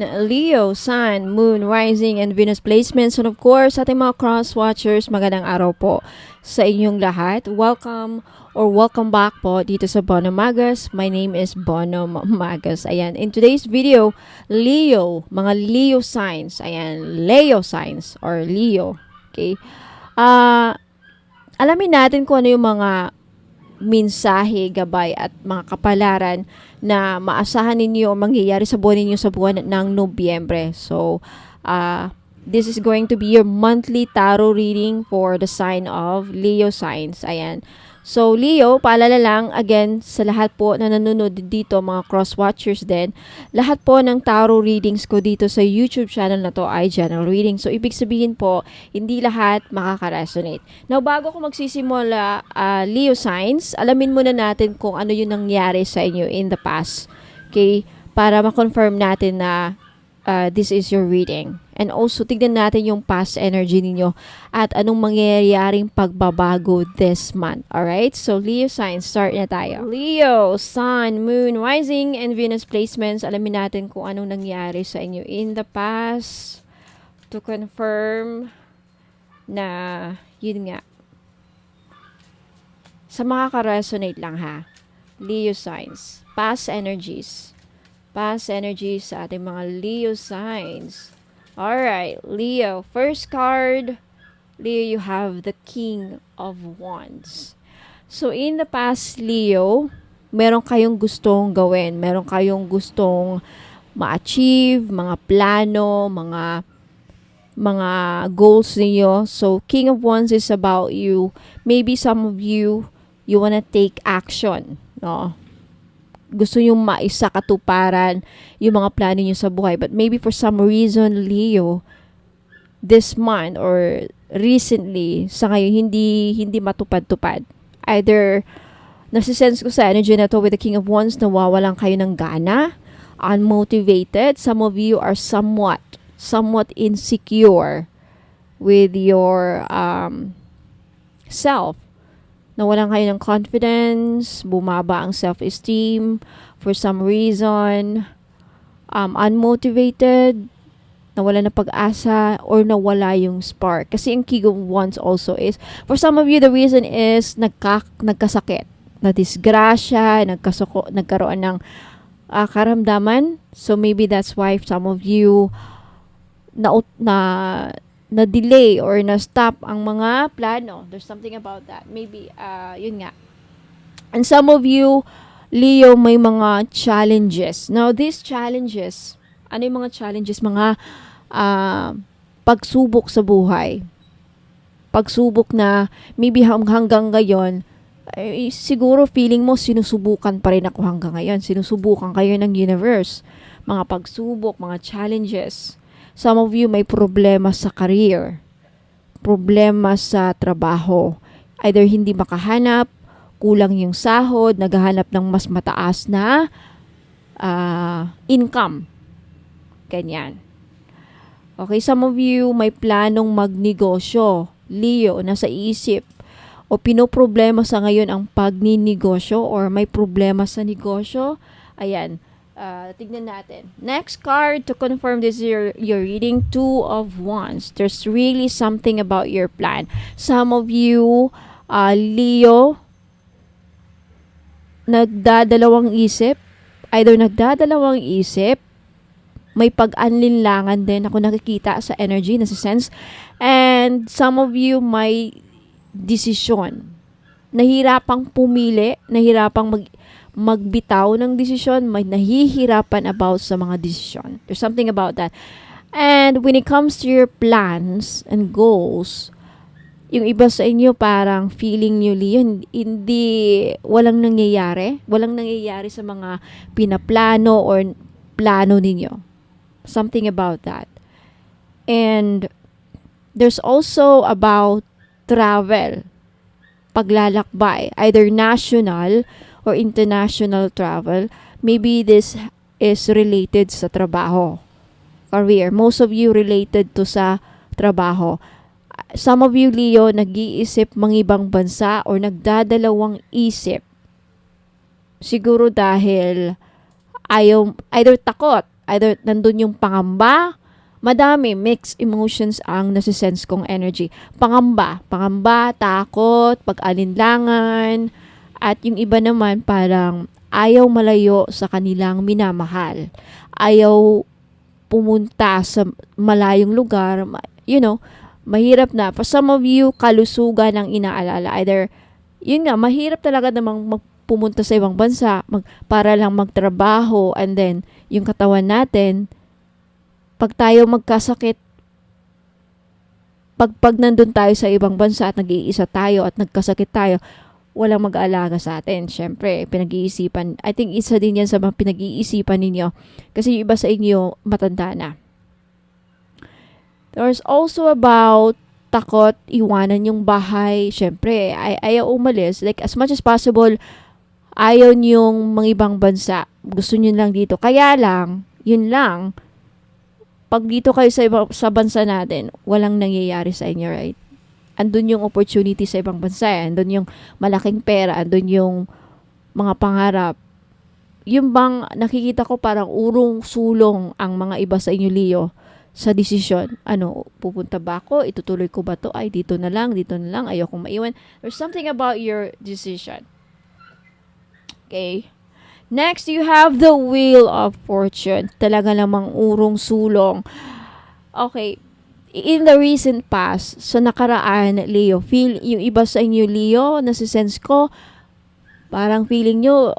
Leo, Sun, Moon, Rising, and Venus placements. And of course, sa ating mga cross-watchers, magandang araw po sa inyong lahat. Welcome back po dito sa Bono Magas. My name is Bono Magas. Ayan, in today's video, Leo, mga Leo signs. Ayan, Leo signs or Leo. Okay. Alamin natin kung ano yung mga mensahe, gabay at mga kapalaran na maasahan ninyo o mangyayari sa buwan ninyo sa buwan ng Nobyembre. So, this is going to be your monthly tarot reading for the sign of Leo signs. Ayan. So, Leo, paalala lang, again, sa lahat po na nanonood dito, mga cross-watchers din, lahat po ng tarot readings ko dito sa YouTube channel na to ay general reading. So, ibig sabihin po, hindi lahat makaka-resonate. Now, bago ko magsisimula, Leo signs, alamin muna natin kung ano yung nangyari sa inyo in the past. Okay? Para ma-confirm natin na this is your reading. And also, tignan natin yung past energy ninyo at anong mangyayaring pagbabago this month. Alright? So, Leo signs, start na tayo. Leo, Sun, Moon, Rising, and Venus placements. Alamin natin kung anong nangyari sa inyo in the past to confirm na, yun nga, sa makaka-resonate lang ha. Leo signs, past energies sa ating mga Leo signs. Alright, Leo. First card, Leo, you have the King of Wands. So, in the past, Leo, meron kayong gustong gawin. Meron kayong gustong ma-achieve, mga plano, mga goals niyo. So, King of Wands is about you. Maybe some of you wanna take action, no? Gusto yung maisakatuparan yung mga plano nyo sa buhay. But maybe for some reason, Leo, this month or recently, sa ngayon, hindi matupad-tupad. Either, nasisense ko sa energy na to with the King of Wands, nawawalan kayo ng gana, unmotivated. Some of you are somewhat insecure with your self. Nawalan kayo ng confidence, bumaba ang self-esteem for some reason, unmotivated, nawala na pag-asa, or nawala yung spark. Kasi ang King of Wands also is, for some of you, the reason is nagkasakit, na-disgrasya, nagkaroon ng karamdaman. So maybe that's why some of you na-delay or na-stop ang mga plano. There's something about that. Maybe, yun nga. And some of you, Leo, may mga challenges. Now, these challenges, ano yung mga challenges? Mga pagsubok sa buhay. Pagsubok na maybe hanggang ngayon, siguro feeling mo sinusubukan pa rin ako hanggang ngayon. Sinusubukan kayo ng universe. Mga pagsubok, mga challenges. Some of you may problema sa career, problema sa trabaho. Either hindi makahanap, kulang yung sahod, naghahanap ng mas mataas na income. Ganyan. Okay, some of you may planong magnegosyo. Leo, nasa isip o pinoproblema sa ngayon ang pagninegosyo or may problema sa negosyo. Ayan. Tignan natin. Next card to confirm this is your reading, Two of Wands. There's really something about your plan. Some of you, Leo, nagdadalawang isip. Either nagdadalawang isip, may pag-anlinlangan din ako nakikita sa energy, nasa sense. And some of you may desisyon. Nahirapang pumili, nahirapang magbitaw ng desisyon, may nahihirapan about sa mga desisyon. There's something about that. And when it comes to your plans and goals, yung iba sa inyo parang feeling nyo, Leo, walang nangyayari sa mga pinaplano or plano ninyo. Something about that. And there's also about travel, paglalakbay, either national or international travel. Maybe this is related sa trabaho, career. Most of you related to sa trabaho. Some of you, Leo, nag-iisip mangibang bansa or nagdadalawang isip. Siguro dahil either takot Either nandun yung pangamba, madami, mixed emotions ang nasisense kong energy. Pangamba, takot, pag-alinlangan, at yung iba naman parang ayaw malayo sa kanilang minamahal. Ayaw pumunta sa malayong lugar, mahirap na. For some of you, kalusugan ang inaalala. Either, yun nga, mahirap talaga namang pumunta sa ibang bansa para lang magtrabaho, and then, yung katawan natin, pag tayo magkasakit, pag nandun tayo sa ibang bansa at nag-iisa tayo at nagkasakit tayo, walang mag-aalaga sa atin. Siyempre, pinag-iisipan. I think isa din yan sa mga pinag-iisipan ninyo. Kasi yung iba sa inyo, matanda na. There's also about takot, iwanan yung bahay. Siyempre, ayaw umalis. Like, as much as possible, ayaw niyong mga ibang bansa. Gusto niyo lang dito. Kaya lang, yun lang, pag dito kayo sa bansa natin, walang nangyayari sa inyo, right? Andun yung opportunity sa ibang bansa. Andun yung malaking pera. Andun yung mga pangarap. Yung bang nakikita ko parang urong sulong ang mga iba sa inyo, Leo, sa desisyon. Pupunta ba ako? Itutuloy ko ba to? Ay, dito na lang. Ayokong maiwan. There's something about your decision. Okay? Next, you have the Wheel of Fortune. Talaga namang urong sulong. Okay. In the recent past, sa nakaraan, Leo, yung iba sa inyo, Leo, nasisense ko, parang feeling nyo,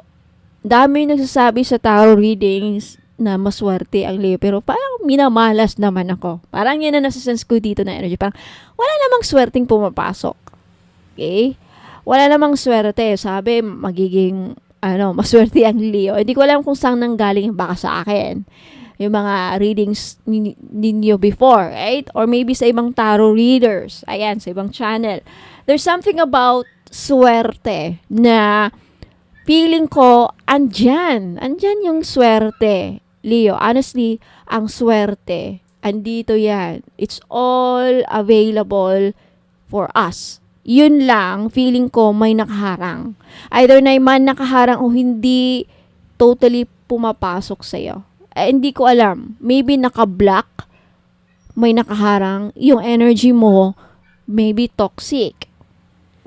dami nagsasabi sa tarot readings na maswerte ang Leo, pero parang minamalas naman ako. Parang yan na nasisense ko dito na energy. Parang wala namang swerteng pumapasok. Okay? Wala namang swerte. Sabi, magiging, maswerte ang Leo. Hindi ko alam kung saan nanggaling, baka sa akin yung mga readings ninyo before, right? Or maybe sa ibang tarot readers. Ayan, sa ibang channel. There's something about swerte na feeling ko, andyan yung swerte. Leo, honestly, ang swerte, andito yan. It's all available for us. Yun lang, feeling ko may nakaharang. Either na man nakaharang o hindi totally pumapasok sa'yo. Hindi ko alam. Maybe naka-block, may nakaharang, yung energy mo, maybe toxic.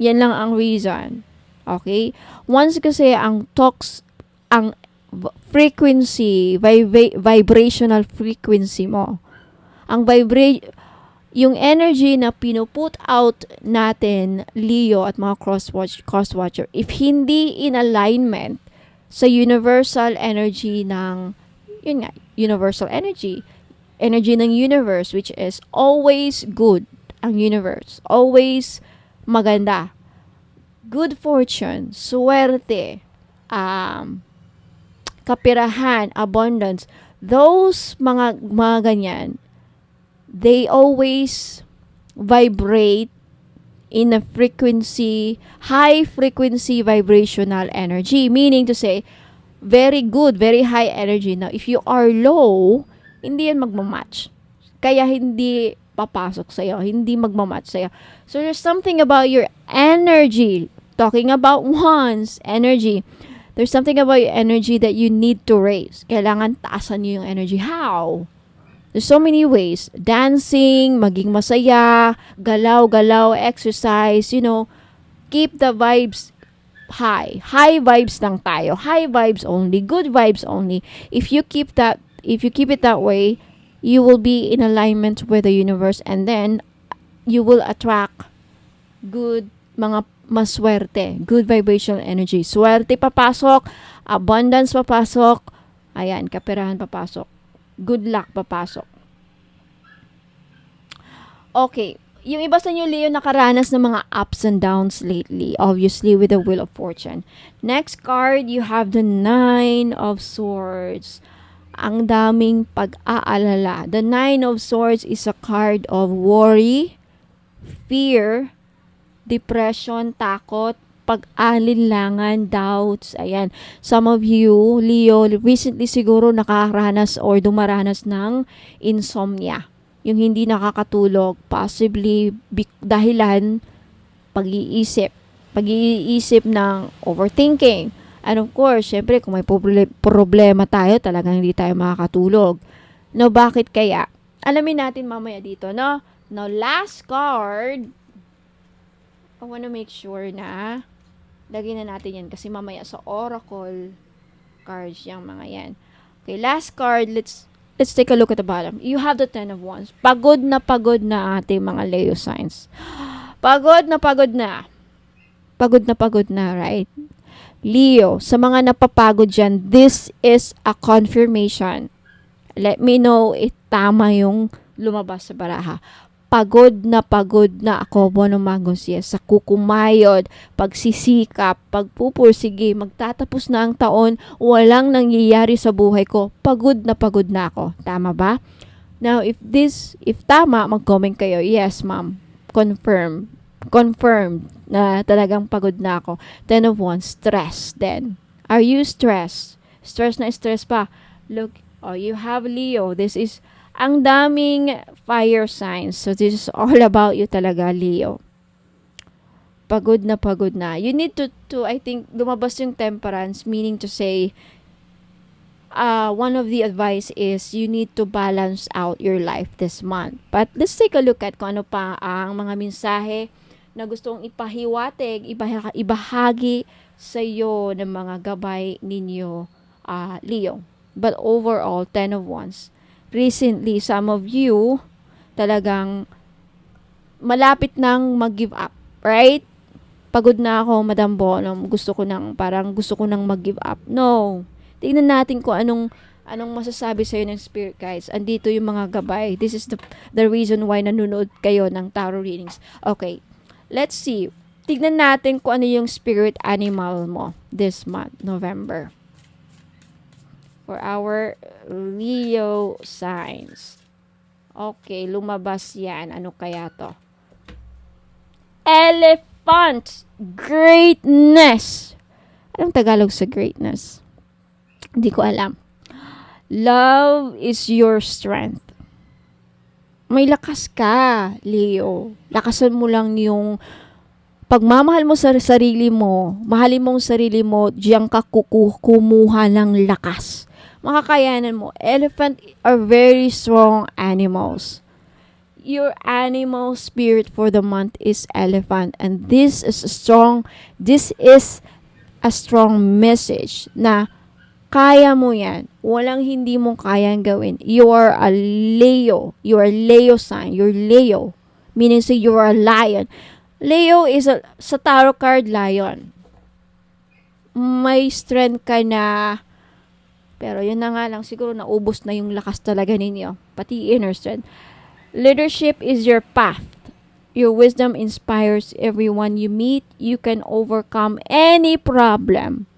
Yan lang ang reason. Okay? Once kasi ang frequency, vibrational frequency mo, yung energy na pinuput out natin, Leo at mga cross-watcher, if hindi in alignment sa universal energy ng universal energy ng universe, which is always good, ang universe, always maganda, good fortune, swerte, kapirahan, abundance, those mga ganyan, they always vibrate in a high frequency vibrational energy, meaning to say, very good, very high energy. Now, if you are low, hindi yan magmamatch. Kaya hindi papasok sa'yo, hindi magmamatch sa'yo. So, there's something about your energy. Talking about one's energy. There's something about your energy that you need to raise. Kailangan taasan niyo yung energy. How? There's so many ways. Dancing, maging masaya, galaw-galaw, exercise, keep the vibes high. High vibes lang tayo. High vibes only. Good vibes only. If you keep it that way, you will be in alignment with the universe, and then you will attract good mga maswerte. Good vibrational energy. Swerte papasok. Abundance papasok. Ayan, kaperahan papasok. Good luck papasok. Okay. Yung iba sa inyo, Leo, nakaranas ng mga ups and downs lately, obviously with the Wheel of Fortune. Next card, you have the 9 of Swords. Ang daming pag-aalala. The 9 of Swords is a card of worry, fear, depression, takot, pag-alinlangan, doubts. Ayan. Some of you, Leo, recently siguro nakaranas or dumaranas ng insomnia. Yung hindi nakakatulog, possibly dahilan pag-iisip ng overthinking. And of course, syempre, kung may problema tayo, talagang hindi tayo makakatulog. No, bakit kaya? Alamin natin mamaya dito, no? Now, last card, I wanna make sure na lagyan na natin yan kasi mamaya sa oracle cards yung mga yan. Okay, last card, let's take a look at the bottom. You have the Ten of Wands. Pagod na ating mga Leo signs. Pagod na pagod na. Pagod na, right? Leo, sa mga napapagod dyan, this is a confirmation. Let me know if tama yung lumabas sa baraha. Pagod na ako, Bonomagos, yes, sa kukumayod, pagsisikap, pagpupursige, magtatapos na ang taon, walang nangyayari sa buhay ko, pagod na ako. Tama ba? Now, if tama, mag-comment kayo. Yes, ma'am. Confirmed na talagang pagod na ako. Ten of Wands, stress then. Are you stressed? Stress pa. Look, you have Leo. This is ang daming fire signs. So, this is all about you talaga, Leo. Pagod na. You need to I think, lumabas yung Temperance, meaning to say, one of the advice is you need to balance out your life this month. But let's take a look at kung ano pa ang mga mensahe na gustong ipahiwatig, ibahagi sa iyo ng mga gabay ninyo, Leo. But overall, Ten of Wands. Recently, some of you talagang malapit nang mag-give up, right? Pagod na ako, Madam Bonum. Gusto ko nang mag-give up. No. Tingnan natin kung anong masasabi sa'yo ng Spirit Guides. Andito yung mga gabay. This is the reason why nanonood kayo ng tarot readings. Okay. Let's see. Tignan natin kung ano yung spirit animal mo this month, November. For our Leo signs. Okay, lumabas yan. Ano kaya to? Elephant! Greatness! Anong Tagalog sa greatness? Hindi ko alam. Love is your strength. May lakas ka, Leo. Lakasan mo lang yung pagmamahal mo sa sarili mo. Mahalin mong sarili mo, diyan ka kumuha ng lakas. Makakayanan mo. Elephant are very strong animals. Your animal spirit for the month is elephant, and this is a strong message na kaya mo yan. Walang hindi mong kayang gawin. You are a Leo. You are Leo sign. You're Leo. Meaning say you are a lion. Leo is sa tarot card, lion. May strength ka na, pero yun na nga lang, siguro naubos na yung lakas talaga ninyo. Pati inner strength. Leadership is your path. Your wisdom inspires everyone you meet. You can overcome any problem.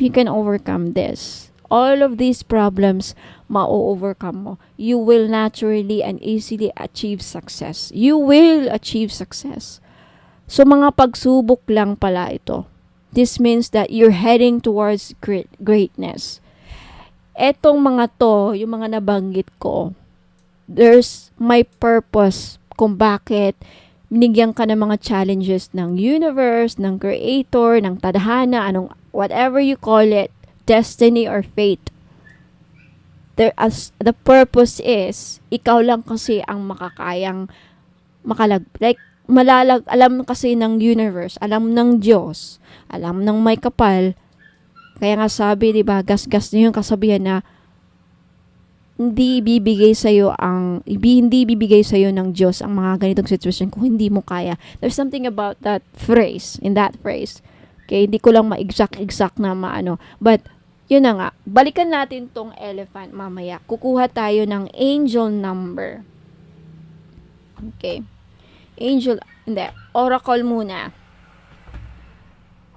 You can overcome this. All of these problems, ma-overcome mo. You will naturally and easily achieve success. You will achieve success. So, mga pagsubok lang pala ito. This means that you're heading towards greatness. Etong mga to, yung mga nabanggit ko, there's my purpose kung bakit binigyan ka ng mga challenges ng universe, ng creator, ng tadhana, anong whatever you call it, destiny or fate. The purpose is, ikaw lang kasi ang makakayang alam kasi ng universe, alam ng Diyos, alam ng may kapal. Kaya nga sabi, 'di ba, gas-gas na yung kasabihan na hindi bibigay sa iyo ng Diyos ang mga ganitong sitwasyon kung hindi mo kaya. There's something about that phrase, in that phrase. Okay, hindi ko lang ma-exact na maano. But, yun na nga. Balikan natin tong elephant mamaya. Kukuha tayo ng angel number. Okay. Oracle muna.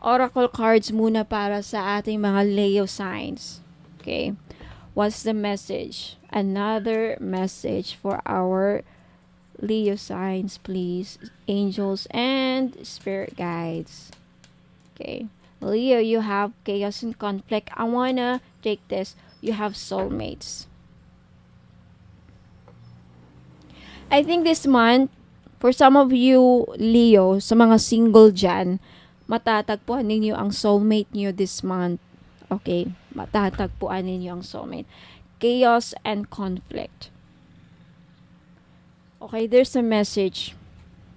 Oracle cards muna para sa ating mga Leo signs. Okay. What's the message? Another message for our Leo signs, please. Angels and spirit guides. Okay. Leo, you have chaos and conflict. I wanna take this. You have soulmates. I think this month, for some of you, Leo, sa mga single dyan, matatagpuan ninyo ang soulmate niyo this month. Okay? Matatagpuan ninyo ang soulmate. Chaos and conflict. Okay, there's a message.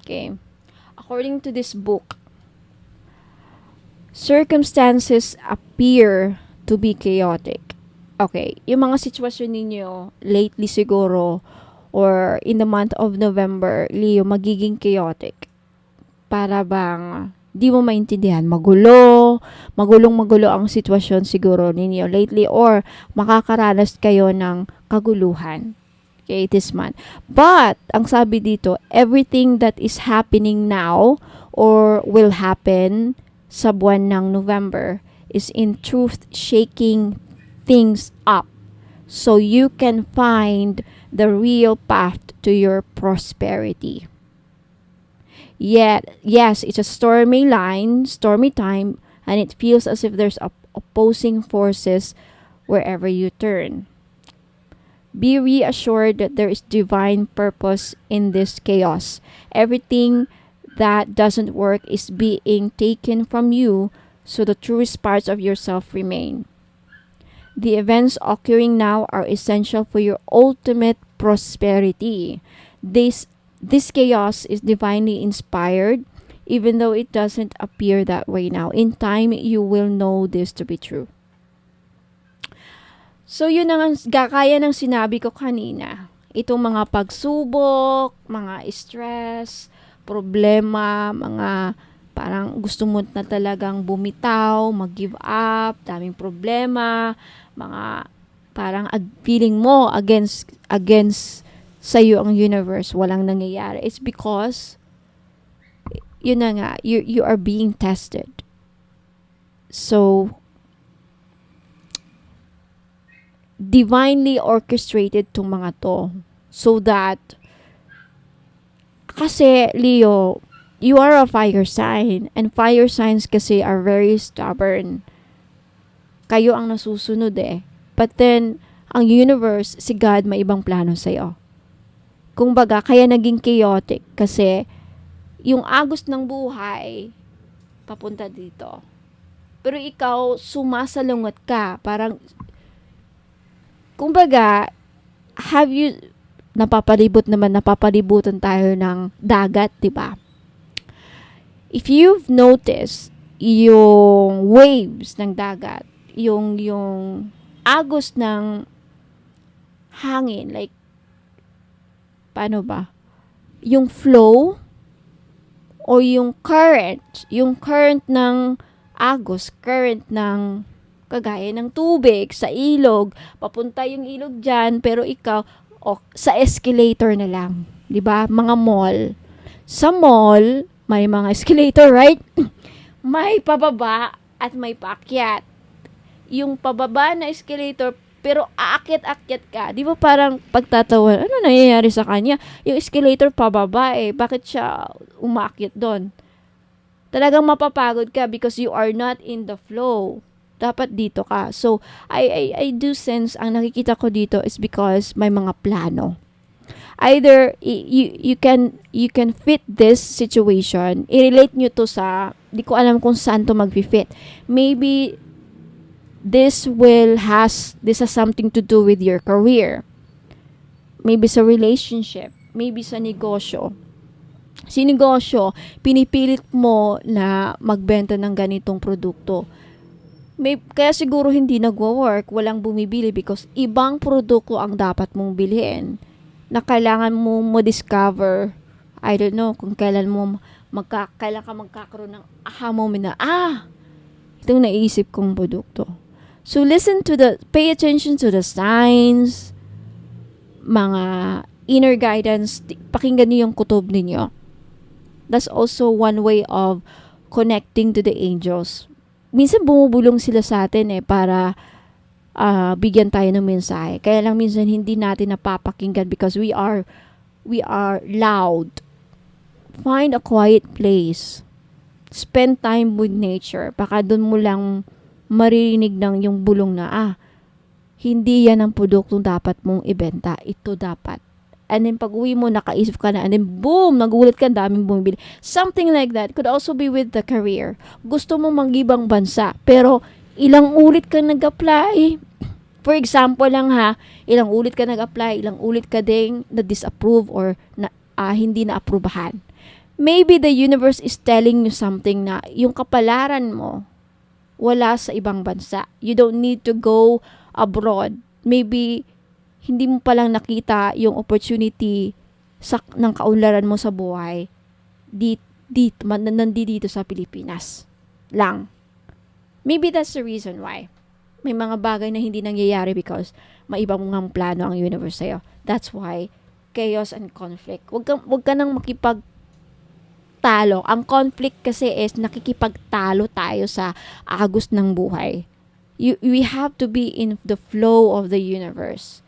Okay. According to this book, circumstances appear to be chaotic. Okay, yung mga sitwasyon ninyo lately siguro or in the month of November, Leo, magiging chaotic. Para bang di mo maintindihan, magulong-magulo ang sitwasyon siguro ninyo lately or makakaranas kayo ng kaguluhan. Okay, this month. But, ang sabi dito, everything that is happening now or will happen sa buwan ng November is in truth shaking things up so you can find the real path to your prosperity. Yet, yes, it's a stormy time, and it feels as if there's opposing forces wherever you turn. Be reassured that there is divine purpose in this chaos. Everything that doesn't work is being taken from you, so the truest parts of yourself remain. The events occurring now are essential for your ultimate prosperity. This chaos is divinely inspired, even though it doesn't appear that way now. In time, you will know this to be true. So, yun ang gakaya ng sinabi ko kanina. Itong mga pagsubok, mga stress, problema, mga parang gusto mo na talagang bumitaw, mag-give up, daming problema, mga parang feeling mo against sa iyo ang universe, walang nangyayari. It's because, yun na nga, you are being tested. So, divinely orchestrated tong mga to so that kasi Leo, you are a fire sign and fire signs kasi are very stubborn. Kayo ang nasusunod but then ang universe, si God, may ibang plano sa'yo. Kumbaga, kaya naging chaotic kasi yung agos ng buhay papunta dito, pero ikaw sumasalungat ka, parang kumbaga, napapalibutan tayo ng dagat, diba? If you've noticed, yung waves ng dagat, yung agos ng hangin, like, paano ba? Yung flow, o yung current ng agos, current ng kagaya ng tubig sa ilog, papunta yung ilog dyan, pero ikaw, sa escalator na lang. Diba? Mga mall. Sa mall, may mga escalator, right? May pababa at may paakyat. Yung pababa na escalator, pero aakyat-akyat ka. Di ba parang pagtatawan, ano nangyayari sa kanya? Yung escalator pababa bakit siya umaakyat doon? Talagang mapapagod ka because you are not in the flow. Dapat dito ka. So, I do sense, ang nakikita ko dito is because may mga plano. Either, you can fit this situation, i-relate nyo to sa, di ko alam kung saan to mag-fit. Maybe, this has something to do with your career. Maybe sa relationship. Maybe sa negosyo. Si negosyo, pinipilit mo na magbenta ng ganitong produkto. Kaya siguro hindi nagwo-work, walang bumibili because ibang produkto ang dapat mong bilhin na kailangan mo discover. I don't know kung kailan kailan ka magkakaroon ng aha moment na, itong naisip kong produkto. So pay attention to the signs, mga inner guidance, pakinggan niyo yung kutob ninyo. That's also one way of connecting to the angels. Minsan bumubulong sila sa atin para bigyan tayo ng mensahe. Kaya lang minsan hindi natin napapakinggan because we are loud. Find a quiet place. Spend time with nature. Baka doon mo lang maririnig ng yung bulong na hindi yan ang produktong dapat mong ibenta. Ito dapat. and then pag uwi mo, nakaisip ka na, and then boom, nagulat ka, daming bumibili. Something like that. Could also be with the career. Gusto mo mag-ibang bansa, pero ilang ulit ka nag-apply. For example lang ha, ilang ulit ka nag-apply, ilang ulit ka ding na-disapprove or hindi na-aprubahan. Maybe the universe is telling you something na yung kapalaran mo wala sa ibang bansa. You don't need to go abroad. Maybe hindi mo palang nakita yung opportunity ng kaunlaran mo sa buhay nandito sa Pilipinas lang. Maybe that's the reason why. May mga bagay na hindi nangyayari because may ibang mga plano ang universe sa'yo. That's why chaos and conflict. Wag ka nang makipagtalo. Ang conflict kasi is nakikipagtalo tayo sa agos ng buhay. We have to be in the flow of the universe.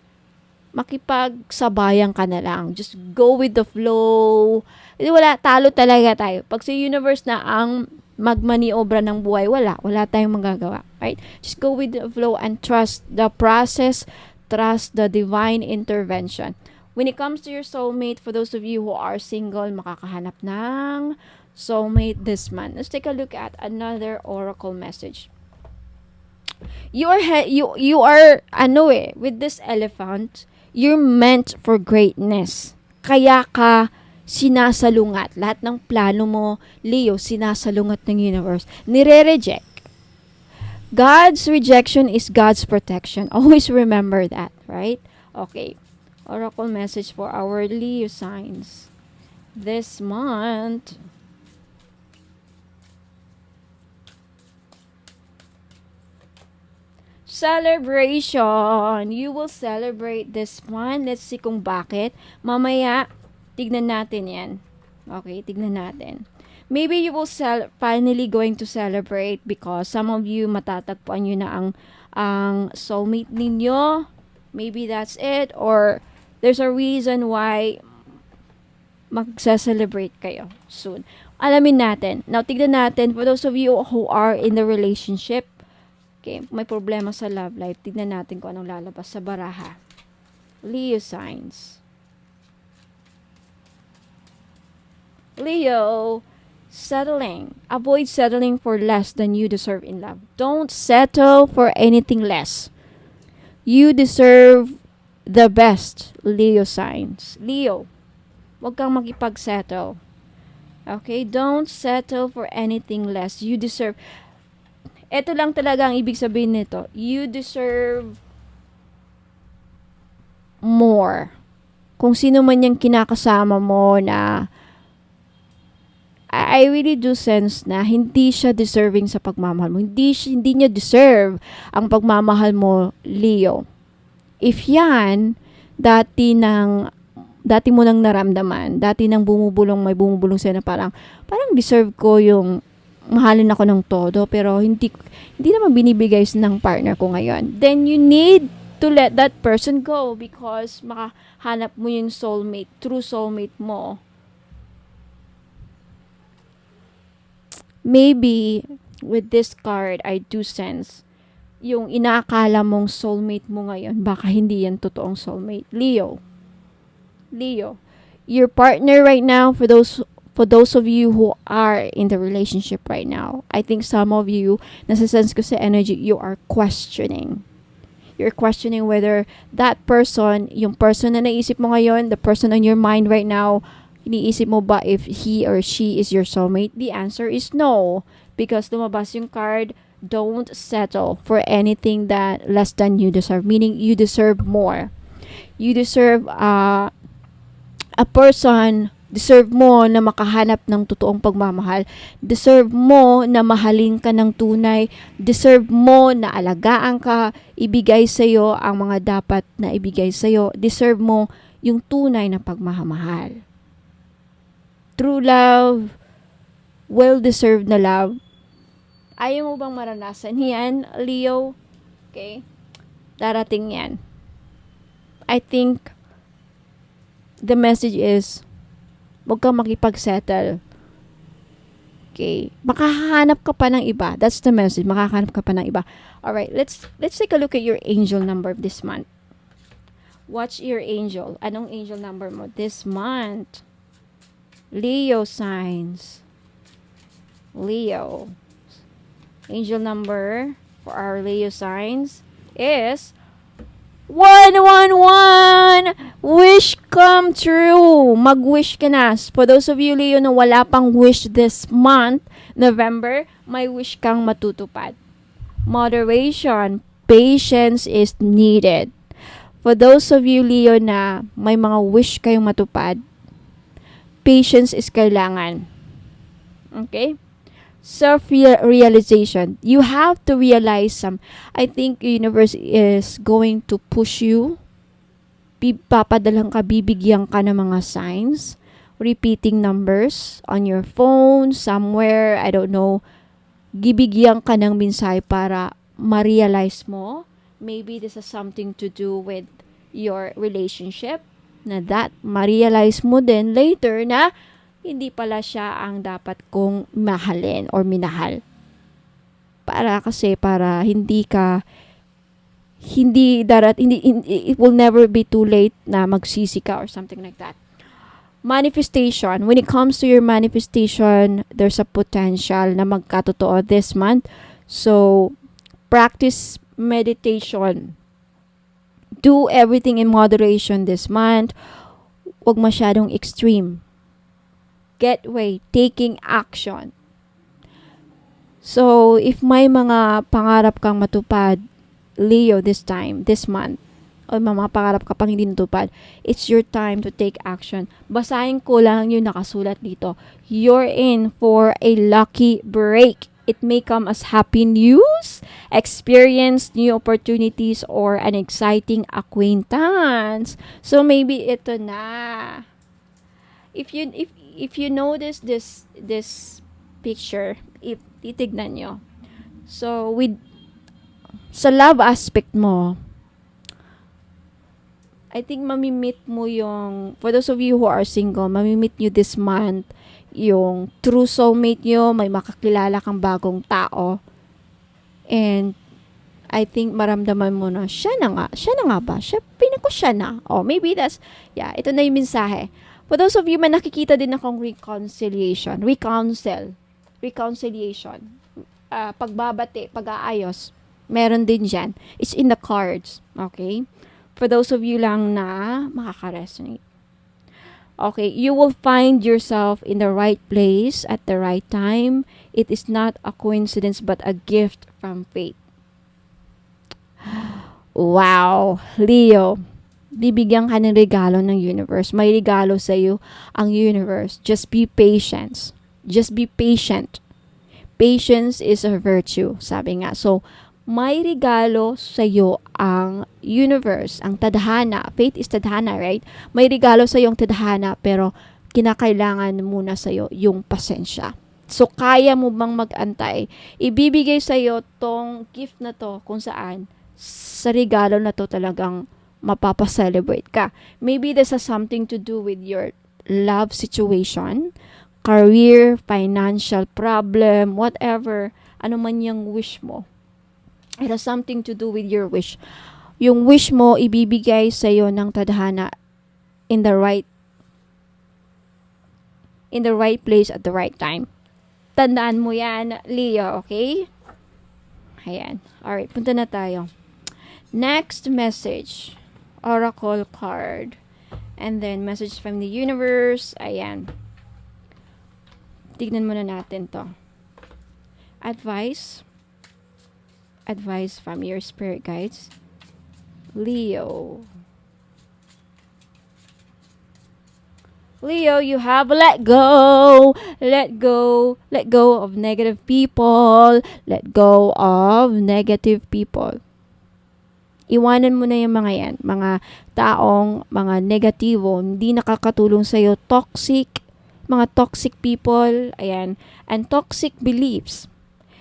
Makipagsabayan ka na lang. Just go with the flow. Wala, talo talaga tayo. Pag sa universe na ang magmaniobra ng buhay, wala tayong magagawa. Right? Just go with the flow and trust the process, trust the divine intervention. When it comes to your soulmate, for those of you who are single, makakahanap ng soulmate this month. Let's take a look at another oracle message. You are with this elephant, you're meant for greatness. Kaya ka sinasalungat. Lahat ng plano mo, Leo, sinasalungat ng universe. Nire-reject. God's rejection is God's protection. Always remember that, right? Okay. Oracle message for our Leo signs this month. Celebration. You will celebrate this month. Let's see kung bakit. Mamaya, tignan natin yan. Okay, tignan natin. Maybe you will finally going to celebrate because some of you matatagpuan nyo na ang soulmate ninyo. Maybe that's it. Or there's a reason why magsa-celebrate kayo soon. Alamin natin. Now, tignan natin. For those of you who are in the relationship, okay, may problema sa love life. Tignan natin kung anong lalabas sa baraha. Leo signs. Leo, settling. Avoid settling for less than you deserve in love. Don't settle for anything less. You deserve the best, Leo signs. Leo, wag kang makipag-settle. Okay? Don't settle for anything less. You deserve. Ito lang talaga ang ibig sabihin nito. You deserve more. Kung sino man yung kinakasama mo na I really do sense na hindi siya deserving sa pagmamahal mo. Hindi niya deserve ang pagmamahal mo, Leo. If yan, dati mo nang naramdaman, dati nang may bumubulong sa'yo na parang deserve ko yung mahalin ako ng todo, pero hindi naman binibigay ng partner ko ngayon. Then you need to let that person go because makahanap mo yung soulmate, true soulmate mo. Maybe with this card, I do sense yung inaakala mong soulmate mo ngayon, baka hindi yan totoong soulmate. Leo, your partner right now, for those of you who are in the relationship right now, I think some of you, nasa-sense ko sa energy, you are questioning. You're questioning whether that person, yung person na naisip mo ngayon, the person on your mind right now, iniisip mo ba if he or she is your soulmate? The answer is no. Because lumabas yung card, don't settle for anything that less than you deserve. Meaning, you deserve more. You deserve a person, deserve mo na makahanap ng totoong pagmamahal. Deserve mo na mahalin ka ng tunay. Deserve mo na alagaan ka. Ibigay sa'yo ang mga dapat na ibigay sa'yo. Deserve mo yung tunay na pagmamahal. True love, well-deserved na love. Ayaw mo bang maranasan yan, Leo? Okay? Darating yan. I think the message is, huwag kang makipag-settle. Okay? Makahanap ka pa ng iba. That's the message. Makahanap ka pa ng iba. Alright, let's take a look at your angel number of this month. Watch your angel. Anong angel number mo this month? Leo signs. Leo. Angel number for our Leo signs is 111. Wish come true. Mag-wish ka na. For those of you, Leo, na wala pang wish this month, November, may wish kang matutupad. Moderation. Patience is needed. For those of you, Leo, na may mga wish kayong matupad, patience is kailangan. Okay? Self-realization. You have to realize I think the universe is going to push you. Papadalang ka, bibigyan ka ng mga signs. Repeating numbers on your phone, somewhere, I don't know. Gibigyan ka ng mensahe para ma-realize mo. Maybe this has something to do with your relationship. Na that, ma-realize mo din later na hindi pala siya ang dapat kong mahalin or minahal. Para it will never be too late na magsisi ka or something like that. Manifestation. When it comes to your manifestation, there's a potential na magkatotoo this month. So, practice meditation. Do everything in moderation this month. Huwag masyadong extreme. Getaway, taking action. So, if may mga pangarap kang matupad, Leo, this month, o mga pangarap ka pang hindi natupad, it's your time to take action. Basahin ko lang yung nakasulat dito. You're in for a lucky break. It may come as happy news, experience new opportunities, or an exciting acquaintance. So, maybe ito na. If you notice this picture, titignan nyo. So, sa love aspect mo, I think mamimit mo for those of you who are single, mamimit nyo this month yung true soulmate nyo, may makakilala kang bagong tao. And, I think maramdaman mo na, siya na nga ba? Siya na. Oh, maybe ito na yung mensahe. For those of you, man nakikita din akong reconciliation. Pagbabati, pag-aayos. Meron din dyan. It's in the cards. Okay? For those of you lang na makaka-resonate. Okay, you will find yourself in the right place at the right time. It is not a coincidence but a gift from fate. Wow, Leo. Bibigyan ka ng regalo ng universe. May regalo sa iyo ang universe. Just be patient. Patience is a virtue, sabi nga. So, may regalo sa iyo ang universe, ang tadhana. Faith is tadhana, right? May regalo sa iyo ang tadhana, pero kinakailangan muna sa iyo yung pasensya. So, kaya mo bang mag-antay? Ibibigay sa iyo tong gift na to kung saan sa regalo na to talagang mapapacelebrate ka. Maybe this has something to do with your love situation, career, financial problem, whatever, ano man yung wish mo. It has something to do with your wish. Yung wish mo, ibibigay sa'yo ng tadhana in the right place at the right time. Tandaan mo yan, Leo, okay? Ayan. Alright, punta na tayo. Next message. Oracle card. And then, message from the universe. Ayan. Tignan muna natin to. Advice from your spirit guides. Leo, you have let go of negative people. Let go of negative people. Iwanan mo na yung mga yan, mga taong, mga negatibo, hindi nakakatulong sa'yo, mga toxic people, ayan, and toxic beliefs.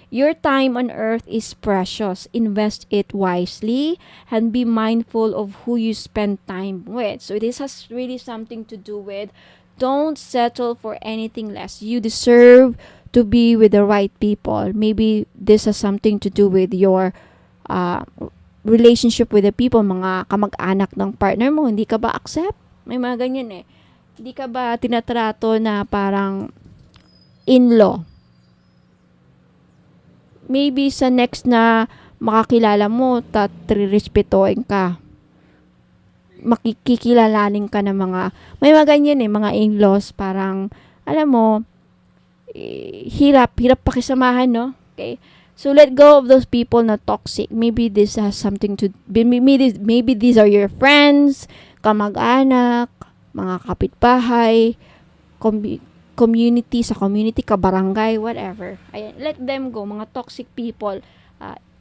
Your time on earth is precious. Invest it wisely and be mindful of who you spend time with. So this has really something to do with don't settle for anything less. You deserve to be with the right people. Maybe this has something to do with your relationship with the people, mga kamag-anak ng partner mo, hindi ka ba accept? May mga ganyan eh. Hindi ka ba tinatrato na parang in-law? Maybe sa next na makakilala mo, respetuhin ka. Makikilalanin ka ng mga, may mga ganyan eh, mga in-laws, parang, alam mo, hirap pakisamahan, no? Okay? So, let go of those people na toxic. Maybe this has something to, maybe these are your friends, kamag-anak, mga kapitbahay, community, kabarangay, whatever. Ayan, let them go. Mga toxic people,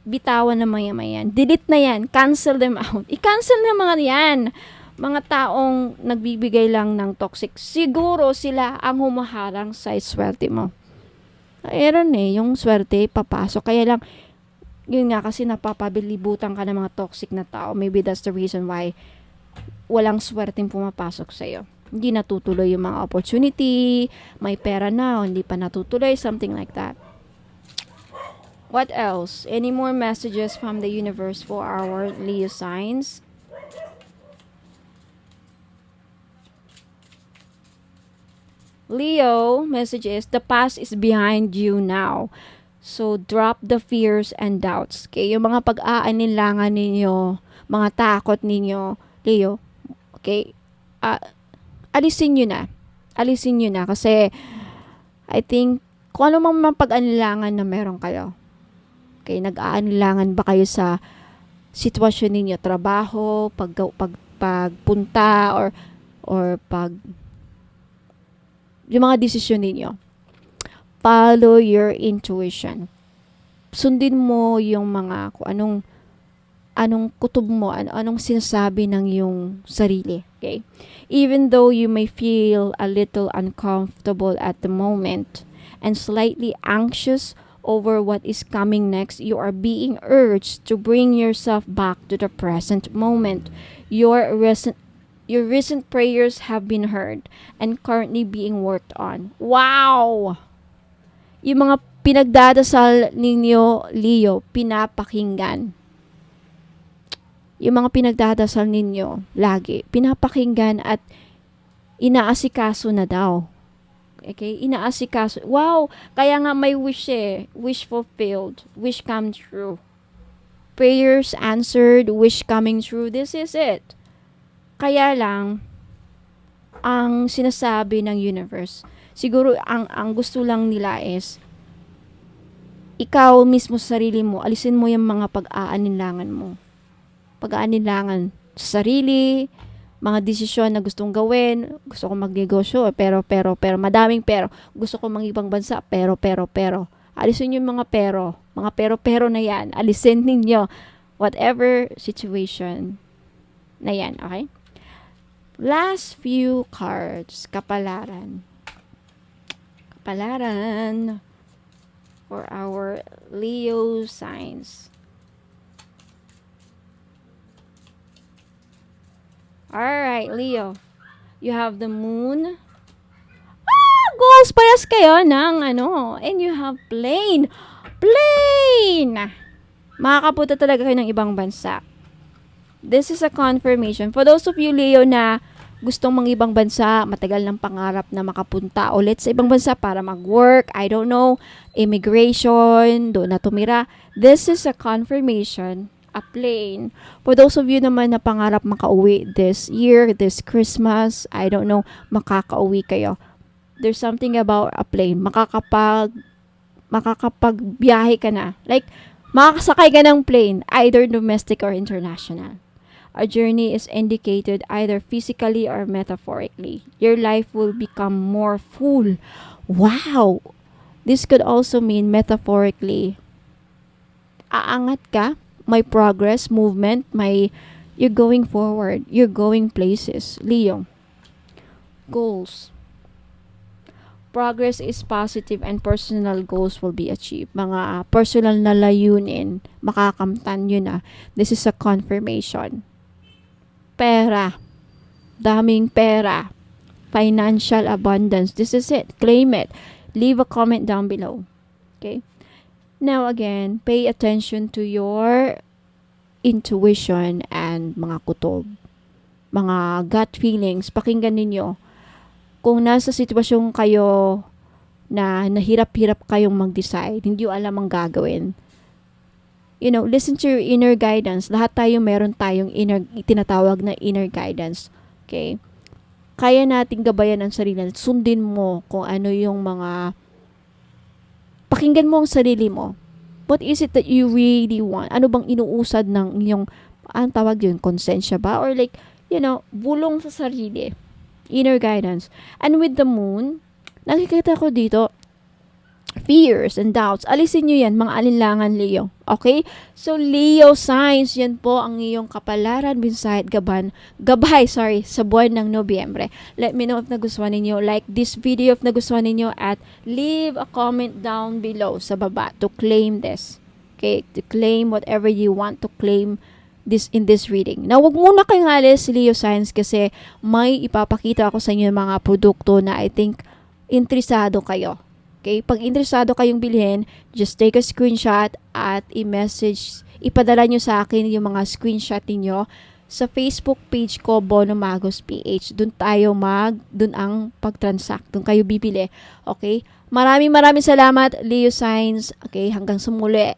bitawan na maya-mayan. Delete na yan. Cancel them out. I-cancel na mga yan. Mga taong nagbibigay lang ng toxic. Siguro sila ang humaharang sa swerte mo. Ayan eh, yung swerte, papasok. Kaya lang, yun nga kasi napapabilibutan ka ng mga toxic na tao. Maybe that's the reason why walang swerteng pumapasok sa'yo. Hindi natutuloy yung mga opportunity, may pera na, hindi pa natutuloy, something like that. What else? Any more messages from the universe for our Leo signs? Leo, message is, the past is behind you now. So, drop the fears and doubts. Okay, yung mga pag-aanilangan ninyo, mga takot ninyo, Leo, okay, alisin nyo na. Alisin nyo na. Kasi, I think, kung ano mang pag-anilangan na meron kayo. Okay, nag-aanilangan ba kayo sa sitwasyon ninyo, trabaho, pagpunta, or pag yung mga desisyon ninyo. Follow your intuition. Sundin mo yung mga kung anong kutob mo, anong sinasabi ng yung sarili. Okay? Even though you may feel a little uncomfortable at the moment and slightly anxious over what is coming next, you are being urged to bring yourself back to the present moment. Your recent prayers have been heard and currently being worked on. Wow! Yung mga pinagdadasal ninyo, Leo, pinapakinggan. Yung mga pinagdadasal ninyo, lagi, pinapakinggan at inaasikaso na daw. Okay? Inaasikaso. Wow! Kaya nga may wish eh. Wish fulfilled. Wish come true. Prayers answered. Wish coming true. This is it. Kaya lang, ang sinasabi ng universe, siguro ang gusto lang nila is, ikaw mismo sa sarili mo, alisin mo yung mga pag-aanilangan mo. Pag-aanilangan sa sarili, mga desisyon na gustong gawin, gusto ko magnegosyo, pero, madaming pero, gusto ko mang-ibang bansa, pero. Alisin yung mga pero na yan, alisin ninyo, whatever situation na yan, okay? Last few cards, kapalaran for our Leo signs. Alright, Leo. You have the moon. Goals pares kayo ng and you have plane. Makakapunta talaga kayo ng ibang bansa. This is a confirmation. For those of you, Leo, na gustong ibang bansa, matagal ng pangarap na makapunta ulit sa ibang bansa para mag-work, I don't know, immigration, doon na tumira. This is a confirmation, a plane. For those of you naman na pangarap makauwi this year, this Christmas, I don't know, makakauwi kayo. There's something about a plane. Makakapagbiyahe ka na. Like, makakasakay ka ng plane, either domestic or international. A journey is indicated either physically or metaphorically. Your life will become more full. Wow! This could also mean metaphorically. Aangat ka, may progress, movement, you're going forward, you're going places. Leo. Goals. Progress is positive and personal goals will be achieved. Mga personal na layunin, makakamtan yun na. This is a confirmation. Pera. Daming pera. Financial abundance. This is it. Claim it. Leave a comment down below. Okay? Now again, pay attention to your intuition and mga kutob, mga gut feelings. Pakinggan ninyo. Kung nasa sitwasyon kayo na nahirap-hirap kayong mag-decide, hindi nyo alam ang gagawin, listen to your inner guidance. Lahat tayo meron tayong tinatawag na inner guidance. Okay? Kaya nating gabayan ang sarili. Sundin mo kung ano yung pakinggan mo ang sarili mo. What is it that you really want? Ano bang inuusad ng iyong, ang tawag yun, konsensya ba? Or bulong sa sarili. Inner guidance. And with the moon, nakikita ko dito, fears and doubts. Alisin nyo yan, mga alinlangan, Leo. Okay? So, Leo signs, yan po ang iyong kapalaran, mensahe, gabay, sa buwan ng Nobyembre. Let me know if nagustuhan ninyo. Like this video if nagustuhan ninyo, at leave a comment down below sa baba to claim this. Okay? To claim whatever you want to claim in this reading. Now, wag muna kayong alis, Leo signs, kasi may ipapakita ako sa inyo mga produkto na I think interesado kayo. Okay? Pag interesado kayong bilhin, just take a screenshot at i-message, ipadala nyo sa akin yung mga screenshot niyo sa Facebook page ko, Bono Magos PH. Doon ang pag-transact. Doon kayo bibili. Okay? Maraming salamat, Leo signs. Okay? Hanggang sa muli.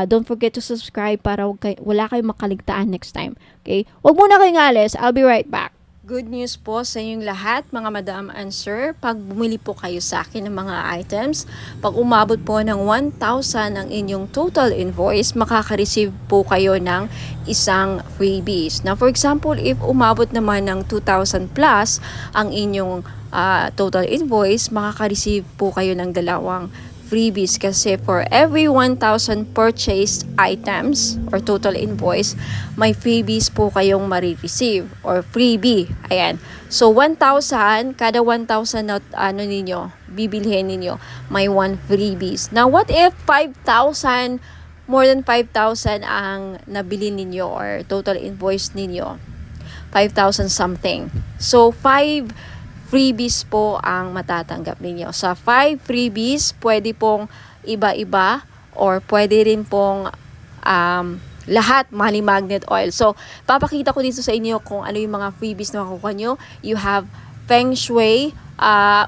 Don't forget to subscribe para wala kayong makaligtaan next time. Okay? Huwag muna kayong alis. I'll be right back. Good news po sa inyong lahat, mga madam and sir. Pag bumili po kayo sa akin ng mga items, pag umabot po ng 1,000 ang inyong total invoice, makaka-receive po kayo ng isang freebies. Now, for example, if umabot naman ng 2,000 plus ang inyong total invoice, makaka-receive po kayo ng dalawang freebies, kasi for every 1,000 purchased items or total invoice, may freebies po kayong marireceive or freebie. Ayan. So 1,000, kada 1,000 na bibilhin ninyo, may 1 freebies. Now what if 5,000, more than 5,000 ang nabili ninyo or total invoice ninyo? 5,000 something. So 5 freebies po ang matatanggap ninyo. Sa 5 freebies, pwede pong iba-iba or pwede rin pong lahat Money Magnet Oil. So, papakita ko dito sa inyo kung ano yung mga freebies na makukuha nyo. You have Feng Shui